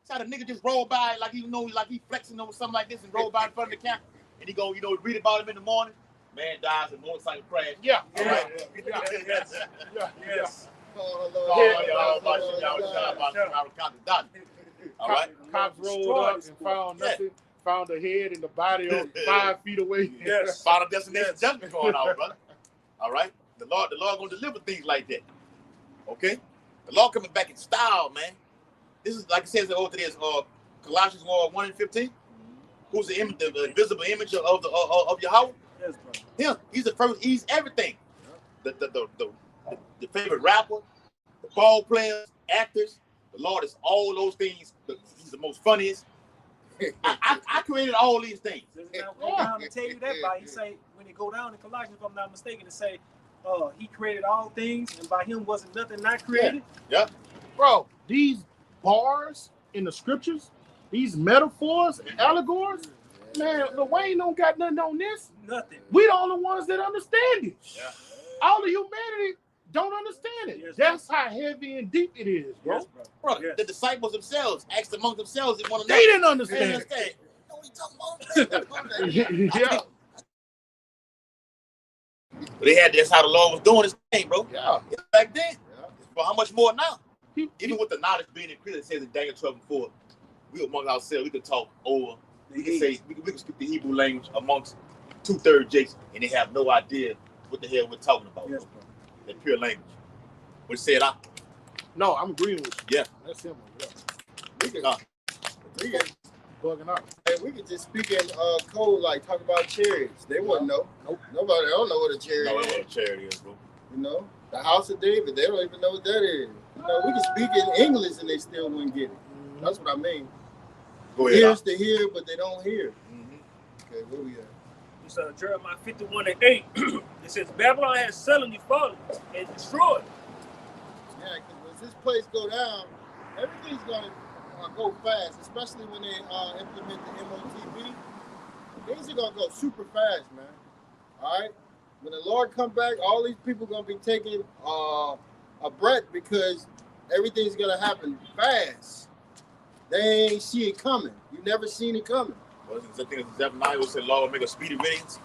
That's how the nigga just roll by like like he flexing over something like this and roll by in front of the camera. And he go, read about him in the morning. Man dies in a motorcycle crash. Yeah. All right. Yes. All right. Cops rolled up and found nothing. Found a head and the body 5 feet away. Yes. Final destination judgment going on, brother. All right. The Lord gonna deliver things like that. Okay. The Lord coming back in style, man. This is like it says over there, Colossians 1:15. Who's the visible image of Yahweh? Yes, bro. Him. He's the first. He's everything. The favorite rapper, the ball players, actors. The Lord is all those things. He's the most funniest. I created all these things. Does it not go down to tell you that? By he say when it go down in Colossians, if I'm not mistaken, it say he created all things, and by him wasn't nothing not created. Yeah. Bro, these bars in the scriptures, these metaphors and allegories, man, the Wayne don't got nothing on this. Nothing. We the only ones that understand it. Yeah. All of humanity don't understand it. Yes, that's how heavy and deep it is, bro. Yes, Bro, Yes. the disciples themselves asked among themselves if one of them. They didn't understand. No, we talking about Yeah. That's how the Lord was doing his thing, bro. Yeah. Back then. But how much more now? Even with the knowledge being increased, it says in Daniel 12:4, we among ourselves, we could talk over. We can say we can speak the Hebrew language amongst 2/3 Jason, and they have no idea what the hell we're talking about. Yes, bro. That pure language. What said I? No, I'm agreeing with you. Yeah. That's him. Yeah. We can Bugging out. Hey, we could just speak in code, like talk about chariots. They wouldn't know. Nope. Nobody don't know what a chariot No, is. what a chariot is, bro. The house of David, they don't even know what that is. We can speak in English and they still wouldn't get it. That's what I mean. Go ahead. Ears to hear, but they don't hear. Okay, where we at? It's Jeremiah 51:8. It says Babylon has suddenly fallen and destroyed. Yeah, because when this place go down, everything's gonna go fast, especially when they implement the MOTB. Things are gonna go super fast, man. All right. When the Lord come back, all these people gonna be taking a breath because everything's gonna happen fast. They ain't see it coming. You never seen it coming. Well, I think it's Zephaniah who said, "Lord, make a speedy vengeance."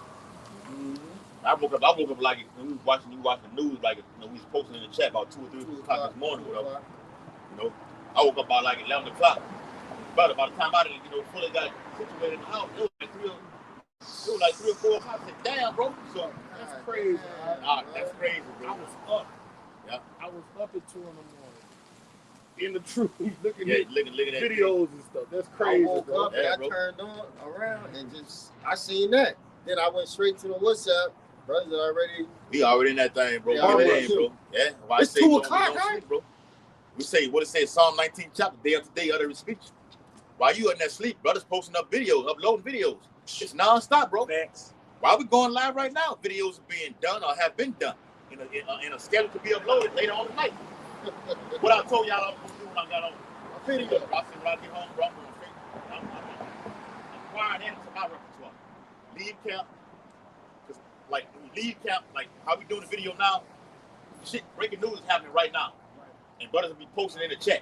I woke up like when we was watching the news, like we was posting in the chat about 2 or 3 o'clock this morning, whatever. I woke up about like 11 o'clock. But by the time I fully got situated in the house, it was like 3 or 4 o'clock. I said, "Damn, bro." So That's crazy. that's crazy, bro. I was up. Yeah. I was up at 2 in the morning. In the truth, looking Yeah, at looking at videos and stuff. That's crazy, I woke bro. up and Yeah, I bro. turned around and I seen that. Then I went straight to the WhatsApp. Brothers already. We already in that thing, bro. Yeah, We already in, bro. Yeah. Why It's I say 2 we don't o'clock, sleep, right? bro. We say what it says, Psalm 19 chapter, day after day, utter his speech. While you in that sleep, brothers posting up videos, uploading videos. It's non-stop, bro. Facts. While we going live right now, videos are being done or have been done in a schedule to be uploaded later on tonight. What I told y'all I was gonna do when I got on. video. I see when I get home, bro, I'm acquiring that into my repertoire. Leave camp, cause like when you leave camp, like how we doing the video now, shit, breaking news is happening right now, and brothers will be posting in the chat.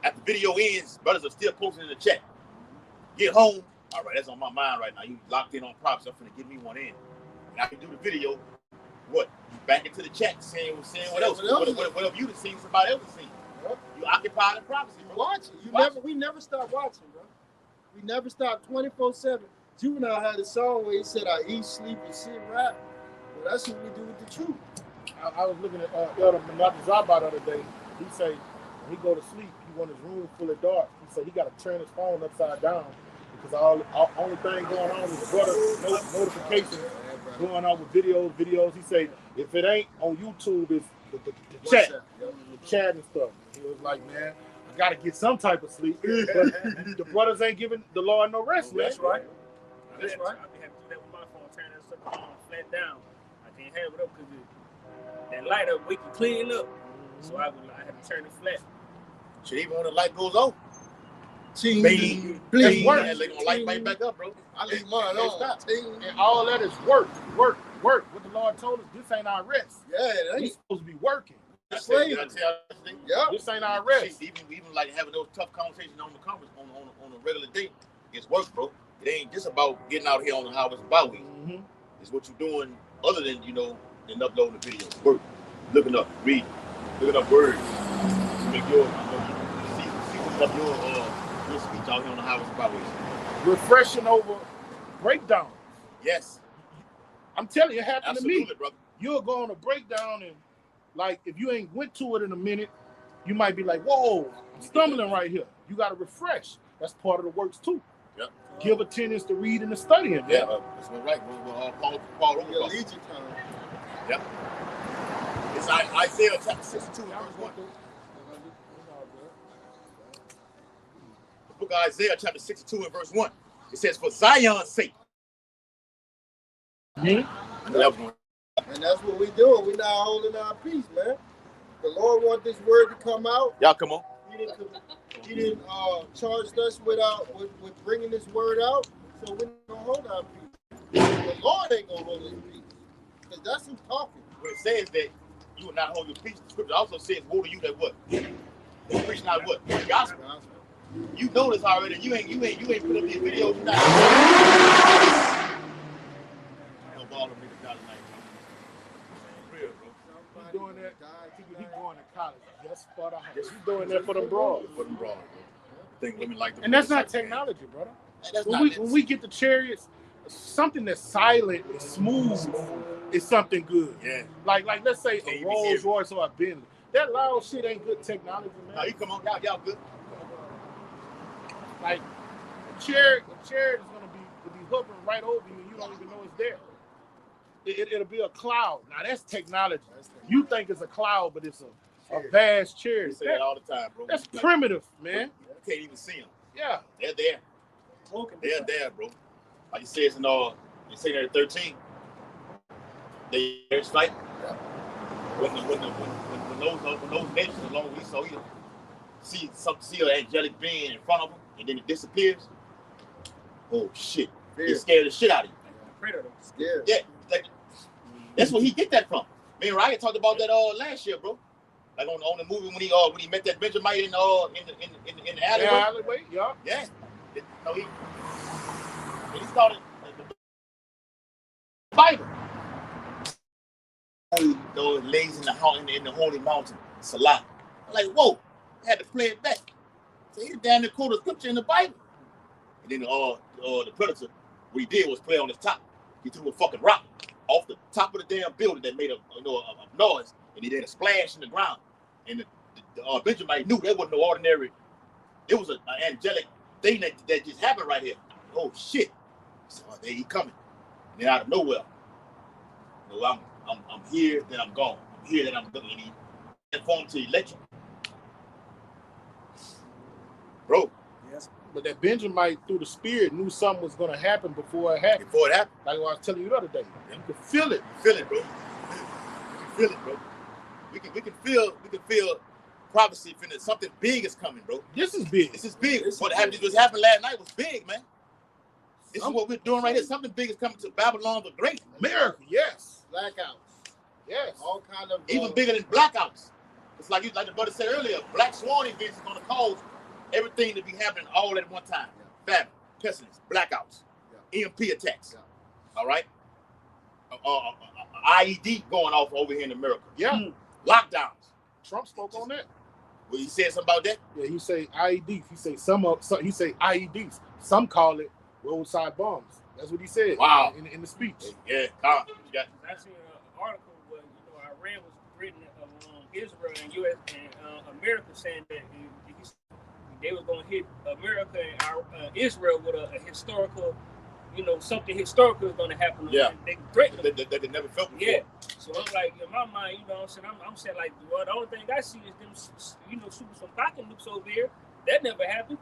After the video ends, brothers are still posting in the chat. Get home, all right, that's on my mind right now. You locked in on props, I'm finna get me one in. And I can do the video. What? You back into the chat, saying what else? Whatever you done seen, somebody else seen. You occupy the prophecy, bro. Watching. We never stop watching, bro. We never stop 24/7. Juvenile had a song where he said, "I eat, sleep, and sit, rap." Well, that's what we do with the truth. I was looking at Elder Menatazaba the other day. He say when he go to sleep, he want his room full of dark. He said he got to turn his phone upside down because all only thing going on is brother notifications going on with videos. He say if it ain't on YouTube, it's the chat, the chat and stuff. He was like, man, I got to get some type of sleep. But the brothers ain't giving the Lord no rest, man. That's right. That's right. I be having to do that with my phone, turn that stuff on flat down. I can't have it up because that light up, we can clean up. So I have to turn it flat. Shit, even when the light goes off. Please, they gonna light right back up, bro. I leave mine on. And all that is work. What the Lord told us, this ain't our rest. Yeah, we supposed to be working. This ain't our rest. Even like having those tough conversations on the conference on a regular day, it's work, bro. It ain't just about getting out here on the highways and byways. It's what you're doing other than than uploading the videos. Work, looking up, reading, looking up words to make your see up your speech out here on the highways and byways. Refreshing over breakdowns. Yes. I'm telling you, it happened Absolutely, to me. Brother. You'll go on a breakdown and like if you ain't went to it in a minute, you might be like, whoa, I'm stumbling right here. You got to refresh. That's part of the works too. Yep. Give attendance to reading and studying. Yeah, that's right. Paul wrote about Legion time. Yep. It's Isaiah chapter 62 verse 1. The book of Isaiah chapter 62 and verse 1. It says, for Zion's sake. And that's what we doing. We're not holding our peace, man. The Lord wants this word to come out. Y'all come on. He didn't charge us with bringing this word out, so we're not going to hold our peace. The Lord ain't going to hold his peace, because that's who's talking. When it says that you will not hold your peace, the scripture also says, woe to you that what? You preach not what? The gospel. You know this already. You ain't put up these videos. You're not. He's doing that. He's going to college just for the house. He's doing that for them broads. For them broads. Think women like them. And that's not technology, brother. When we get the chariots, something that's silent and smooth is something good. Yeah. Like let's say a Rolls Royce or a Bentley. That loud shit ain't good technology, man. No, you come on, y'all good. Like a chariot is gonna be hovering right over you, and you don't even know it's there. It'll be a cloud. Now that's technology. You think it's a cloud, but it's a vast chariot. You say that all the time, bro. That's primitive, man. You can't even see them. Yeah, they're there. They're there, bro. Like it says in you say that at 13. They strike. When those nations along we saw you see an angelic being in front of them and then it disappears. Oh shit! It scared the shit out of you. Predator. Scared. Yeah. That's where he get that from. Me and Ryan talked about that last year, bro. Like on the movie when he met that Benjamite in the alleyway. Yeah, alleyway. Yeah. Yeah. He started the Bible. Those lays in the holy mountain, Salah. I'm like, whoa! I had to play it back. So he down the quote of scripture in the Bible. And then the predator, what he did was play on his top. He threw a fucking rock off the top of the damn building that made a noise, and he did a splash in the ground. And the Benjamin knew that wasn't no ordinary. It was an angelic thing that just happened right here. Oh shit! So there he coming. And then out of nowhere, I'm here, then I'm gone. I'm here, then I'm looking. And he informed to electric, bro. Yes. But that Benjamite through the spirit knew something was going to happen before it happened. Like what I was telling you the other day. Yeah. You could feel it. Feel it, bro. You feel it, bro. We can feel prophecy, something big is coming, bro. This is big. This is big. What happened last night was big, man. This is what we're doing right here. Something big is coming to Babylon the Great. America, yes. Blackouts. Yes. All kind of even bigger than blackouts. It's like the brother said earlier, black swan events is gonna cause everything to be happening all at one time. Famine, pestilence, blackouts, EMP attacks. All right. IED going off over here in America. Yeah. Lockdowns. Trump spoke on that. Well, he said something about that. Yeah, he say IEDs. He say he say IEDs. Some call it roadside bombs. That's what he said. Wow. In the speech. Yeah. I seen an article where Iran was written Israel and U.S. and America saying that they was going to hit America and Israel with a historical, something historical is going to happen. Yeah. They threatened them. That they never felt before. Yeah. So I'm like, in my mind, I'm saying like, well, the only thing I see is them, shooting some pocket nukes over here. That never happened.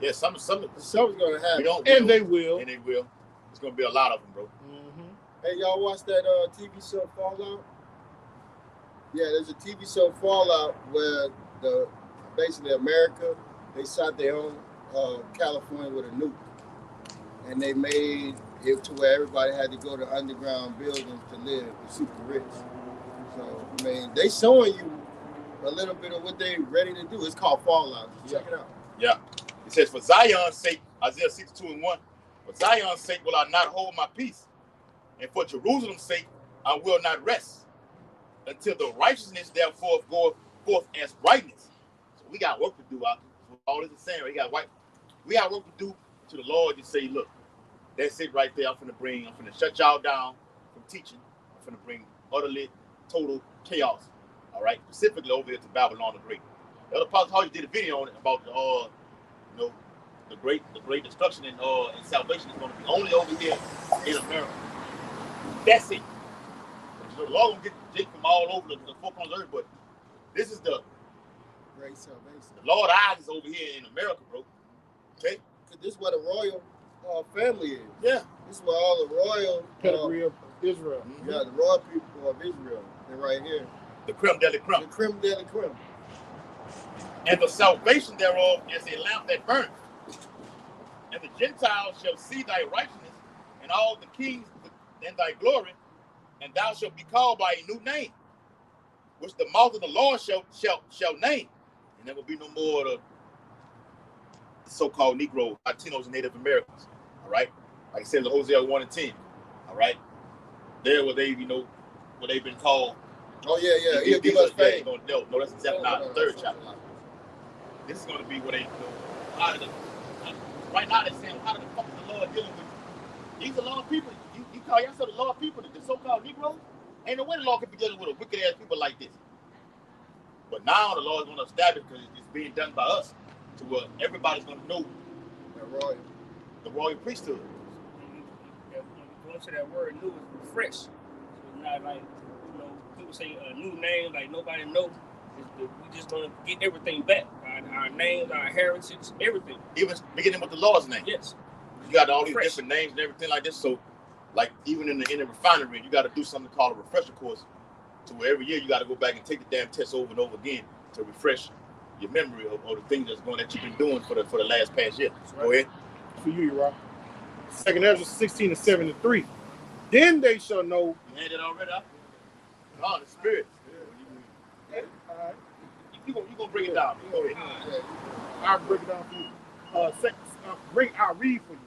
Yeah, something's gonna happen. They will. And they will. There's gonna be a lot of them, bro. Mm-hmm. Hey, y'all watch that TV show Fallout? Yeah, there's a TV show Fallout where basically America, they shot their own California with a nuke. And they made it to where everybody had to go to underground buildings to live, the super rich. So, I mean, they showing you a little bit of what they ready to do. It's called Fallout. Check it out. Yeah. It says, for Zion's sake, Isaiah 62:1, for Zion's sake will I not hold my peace, and for Jerusalem's sake I will not rest, until the righteousness therefore goeth forth as brightness. So we got work to do out there. All this is saying, we got work to do to the Lord to say, look, that's it right there. I'm finna shut y'all down from teaching. I'm finna bring utterly, total chaos. All right, specifically over here to Babylon the Great. The other Apostle Paul did a video on it about the great destruction and salvation is going to be only over here in America. That's it. The Lord will get Jake from all over the four corners of the earth, but this is the great salvation. The Lord's eyes is over here in America, bro. Okay? Because this is where the royal family is. Yeah. This is where all the royal pedigree of Israel. Mm-hmm. Yeah, the royal people of Israel. They're right here. The creme de la creme. The creme de la creme. And the salvation thereof is a lamp that burns. And the Gentiles shall see thy righteousness, and all the kings and thy glory, and thou shalt be called by a new name, which the mouth of the Lord shall name. And there will be no more of the so-called Negro, Latinos, and Native Americans. All right? Like I said, the Hosea 1 and 10. All right? There where they, where they've been called. Oh, yeah. He'll give us faith. No, that's exactly not the third chapter. This is going to be where they right now they're saying, how the fuck is the Lord dealing with you? These are Lord people. You call yourself the Lord people, the so-called Negroes? Ain't no way the Lord can be dealing with a wicked-ass people like this. But now the Lord is going to establish, because it's being done by us, to where everybody's going to know the royal priesthood. Going to that word new is fresh. So it's not like, people say a new name, like nobody knows. We just gonna get everything back. Our names, our heritage, everything. Even beginning with the Lord's name. Yes. You got all these different names and everything like this. So, like even in the refinery, you got to do something called a refresher course. To where every year you got to go back and take the damn test over and over again to refresh your memory of the things that you've been doing for the last past year. Right. Go ahead. For you, Rob. 2nd Ezra 16:7-3. Then they shall know. You had it already up? Oh, the Spirit. All right. You gonna bring it down. Go ahead. I'll break it down for you. I'll read for you.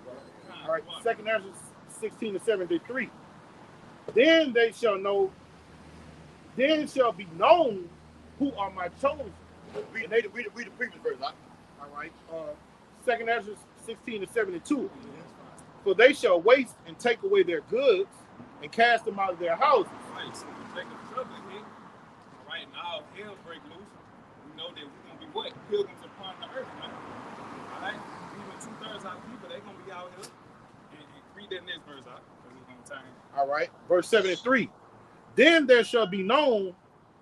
All right. 2nd Ezra 16:7-3. Then they shall know. Then shall be known who are my chosen. Read the previous verse, huh? All right. 2nd Ezra 16:7-2. For they shall waste and take away their goods and cast them out of their houses. Right, so we take a trouble here. All right, now hell break loose. We know that we're gonna be what? Pilgrims upon the earth, man. All right, even 2/3 of our people, they're gonna be out here. And read that next verse out, because it's gonna time. All right, verse 7-3. Then there shall be known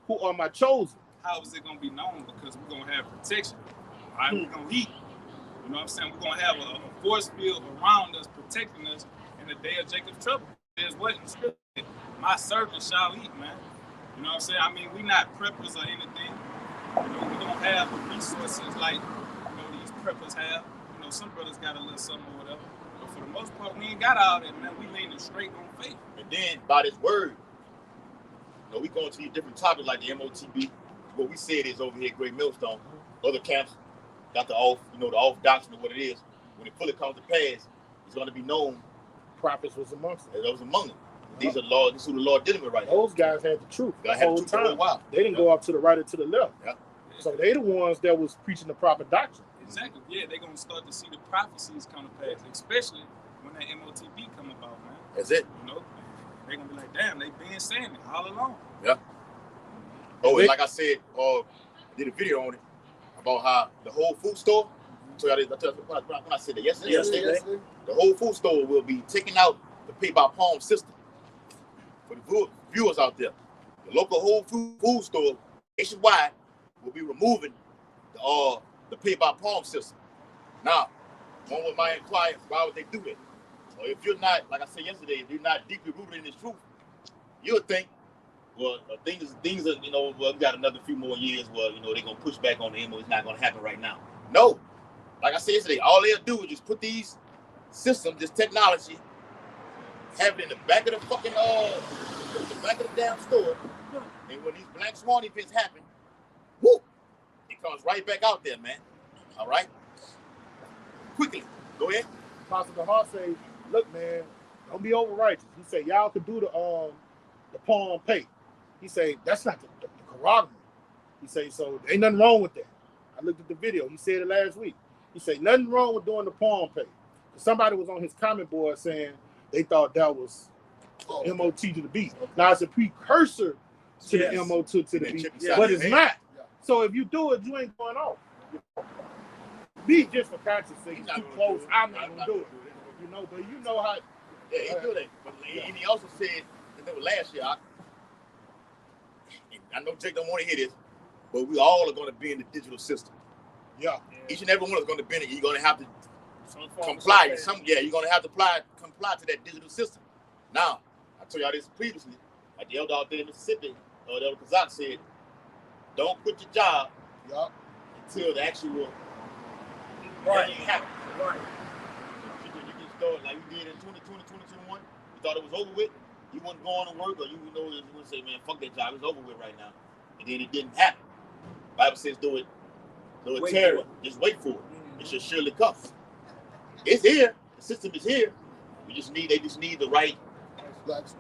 who are my chosen. How is it gonna be known? Because we're gonna have protection. All right, we're gonna eat. You know what I'm saying? We're gonna have a force field around us, protecting us in the day of Jacob's trouble. There's what in the scripture, my servant shall eat, man. You know what I'm saying? I mean, we're not preppers or anything. we don't have the resources like these preppers have. Some brothers got a little something or whatever. But for the most part, we ain't got all that, man. We leaning straight on faith. And then by this word, we going to these different topics like the MOTB. What we said is over here at Great Millstone. Other camps got the off, the off doctrine of what it is. When it fully comes to pass, it's going to be known. Prophets was amongst them. Those among them. These are Lord. This is who the Lord dealing with right now. Those guys had the truth the whole time. They didn't go up to the right or to the left. Yeah. So they the ones that was preaching the proper doctrine. Exactly. Yeah, they're gonna start to see the prophecies come to pass, especially when that MOTB come about, man. That's it. They're gonna be like, damn, they been saying it all along. Yeah. Oh, and like I said, did a video on it about how the Whole Food store. So when I said that yesterday, the Whole Food store will be taking out the pay-by-palm system. For the viewers out there, the local Whole Food store nationwide will be removing the pay-by-palm system. Now, one with my inquiry, why would they do that? Well, if you're not, like I said yesterday, if you're not deeply rooted in this truth, you'll think, well, things are, well, we got another few more years where, they're going to push back on the MO. It's not going to happen right now. No. Like I said yesterday, all they'll do is just put these systems, this technology, have it in the back of the fucking, the back of the damn store. And when these Black Swan events happen, whoop, it comes right back out there, man. All right? Quickly. Go ahead. Pastor Hart say, look, man, don't be over righteous. He say, y'all could do the palm pay. He say, that's not the Quran. He say, so ain't nothing wrong with that. I looked at the video. He said it last week. He say, nothing wrong with doing the palm pay. Somebody was on his comment board saying they thought that was MOT to the beast. Now it's a precursor to the MOT to the beast, but it's not. So if you do it, you ain't going off. Be just for conscience sake. It's too close. I'm not gonna do it. But you know how. Yeah, he do that. But and he also said that was last year. I know Jake don't want to hear this, but we all are going to be in the digital system. Yeah. Each and every one is going to be in it. You're going to have to comply. You're going to have to comply to that digital system. Now, I told y'all this previously. Like the elder out there in Mississippi, the elder Kazak said, don't quit your job until the actual thing happens. Right. You can start like we did in 2020, 2021. You thought it was over with. You wasn't going to work, or you would say, man, fuck that job. It's over with right now. And then it didn't happen. The Bible says, do it terror. Just wait for it. It should surely come. It's here. The system is here. They just need the right.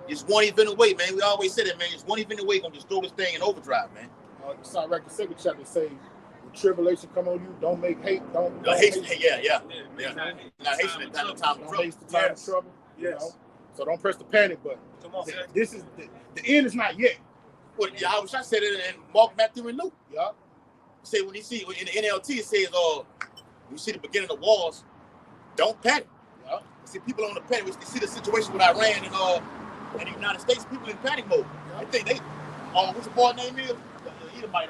Just one event away, man. We always say that, man. Just one event away, gonna just throw this thing in overdrive, man. Sirach, the second chapter say, when tribulation come on you, don't make hate. Don't hasten. Yeah. Not hasten at the time of trouble. Don't haste the time of trouble. Yes. So don't press the panic button. Come on, this is the end is not yet. Well, I said it in Mark, Matthew, and Luke. Yeah. Say when you see in the NLT, it says, you see the beginning of wars, don't panic. Yeah. You see people on the panic. We see the situation with Iran and the United States. People in panic mode. Yeah. I think what's the boy's name is? He might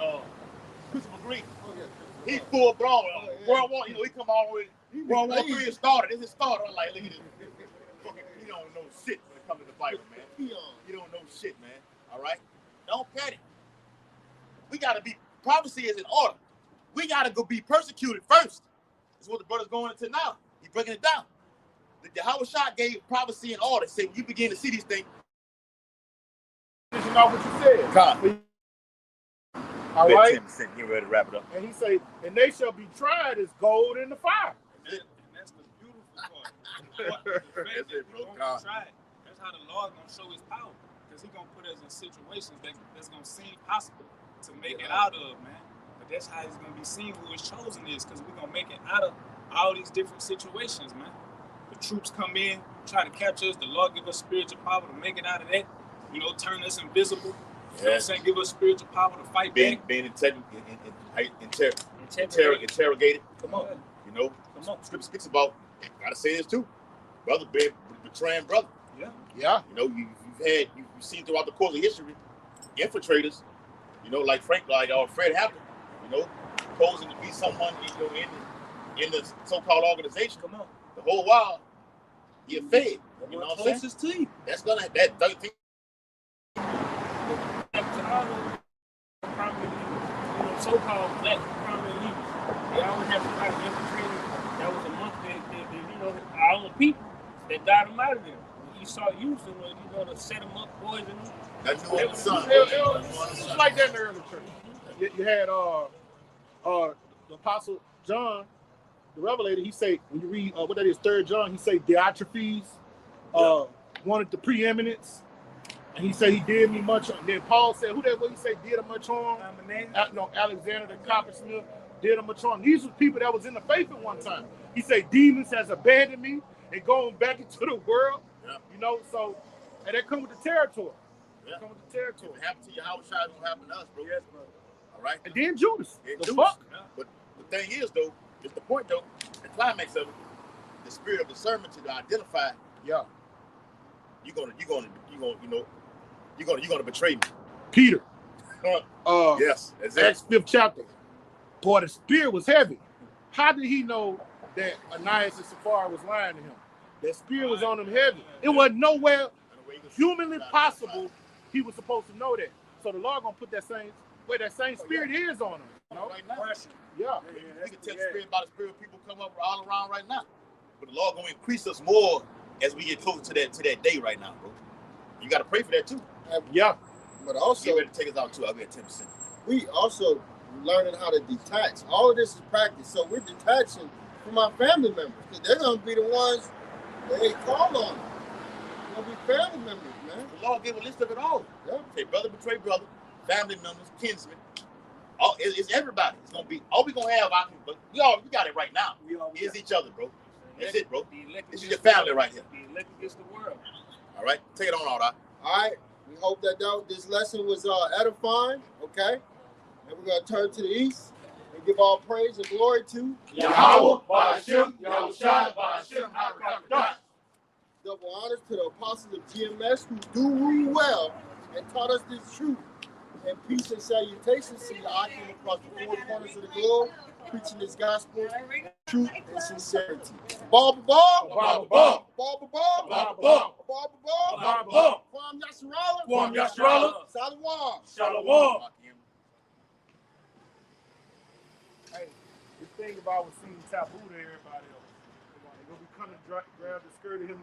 Christopher Green. Oh, yeah. He's full blown. World War. He come on with World War III started. This is started. I'm like, look at this. He don't know shit when it comes to the Bible, man. He don't know shit, man. All right. Don't panic. We gotta be. Prophecy is in order. We gotta go be persecuted first. That's what the brother's going into now. He's breaking it down. The Howard Shah gave prophecy in order. Say when you begin to see these things. This is not what you said. God. All right. Get ready to wrap it up. And he say, and they shall be tried as gold in the fire. And that's the beautiful part. That's how the Lord gonna show His power, because He gonna put us in situations that's gonna seem possible to make it out of, man. But that's how it's gonna be seen who His chosen is, because we're gonna make it out of all these different situations, man. The troops come in, try to capture us. The Lord give us spiritual power to make it out of that. Turn us invisible. You know what I'm saying? Give us spiritual power to fight back. Being interrogated. Come on. Come on. Scripture speaks about, gotta say this too, brother betraying brother. Yeah. You've seen throughout the course of history, infiltrators, like Fred Hampton, posing to be someone, in the so-called organization. Come on. The whole while, you're fed. You know what I'm saying? To you. That's gonna, that 13. so-called black prominent leaders. They always have somebody infiltrated that was amongst our own people that got them out of there. You saw Houston when to set them up, poison them. That's New Orleans son. It's like that in the early church. You had the Apostle John, the Revelator. He say when you read what that is, 3 John, he say Diotrephes wanted the preeminence. And he said he did me much. And then Paul said, who that was? He said did him much harm. Alexander the coppersmith did him much harm. These were people that was in the faith at one time. He said demons has abandoned me and going back into the world. Yeah. So and that come with the territory. Yeah. Come with the territory. If it happened to you, how shall it gonna happen to us, bro? Yes, bro. All right. And then Judas. The fuck. Yeah. But the thing is, though, it's the point, though, the climax of it, the spirit of discernment to identify. Yeah. You're gonna betray me. Peter. Yes, exactly. Acts 5th chapter. Boy, the spirit was heavy. How did he know that Ananias and Sapphira was lying to him? That spirit was on him heavy. It wasn't nowhere humanly possible he was supposed to know that. So the Lord gonna put that same spirit is on him. Right now. Yeah. We can tell the spirit about the spirit people come up all around right now. But the Lord gonna increase us more as we get closer to that day right now, bro. You gotta pray for that too. Yeah. But also, get ready to take us out too. I'll be at 10%. We also learning how to detach. All of this is practice. So we're detaching from our family members because they're gonna be the ones that they call on. They're gonna be family members, man. The Lord gave a list of it all. Yeah. Say brother betray brother, family members, kinsmen. It's everybody. It's gonna be all we gonna have. But we got it right now. It's each other, bro. That's it, bro. This is your family right here. The elect against the world. All right, take it on, all right. All right. We hope that this lesson was edifying. Okay. And we're gonna turn to the east and give all praise and glory to Yahweh, Ba'ashem, Yahushua, Ba'ashem, HaKadosh. Double honors to the apostles of GMS who do rule well and taught us this truth. And peace and salutations to the Akim across the 4 corners of the globe, preaching this gospel, truth and sincerity. Baba Ball, Baba Ball, Baba Ball, Baba Ball, Baba Ball, Baba Ball, Kwam Yasharala, Kwam Yasharala, Shalom. Shalom. Hey, the thing about seeing taboo to everybody else, they're gonna be coming grab the skirt of him.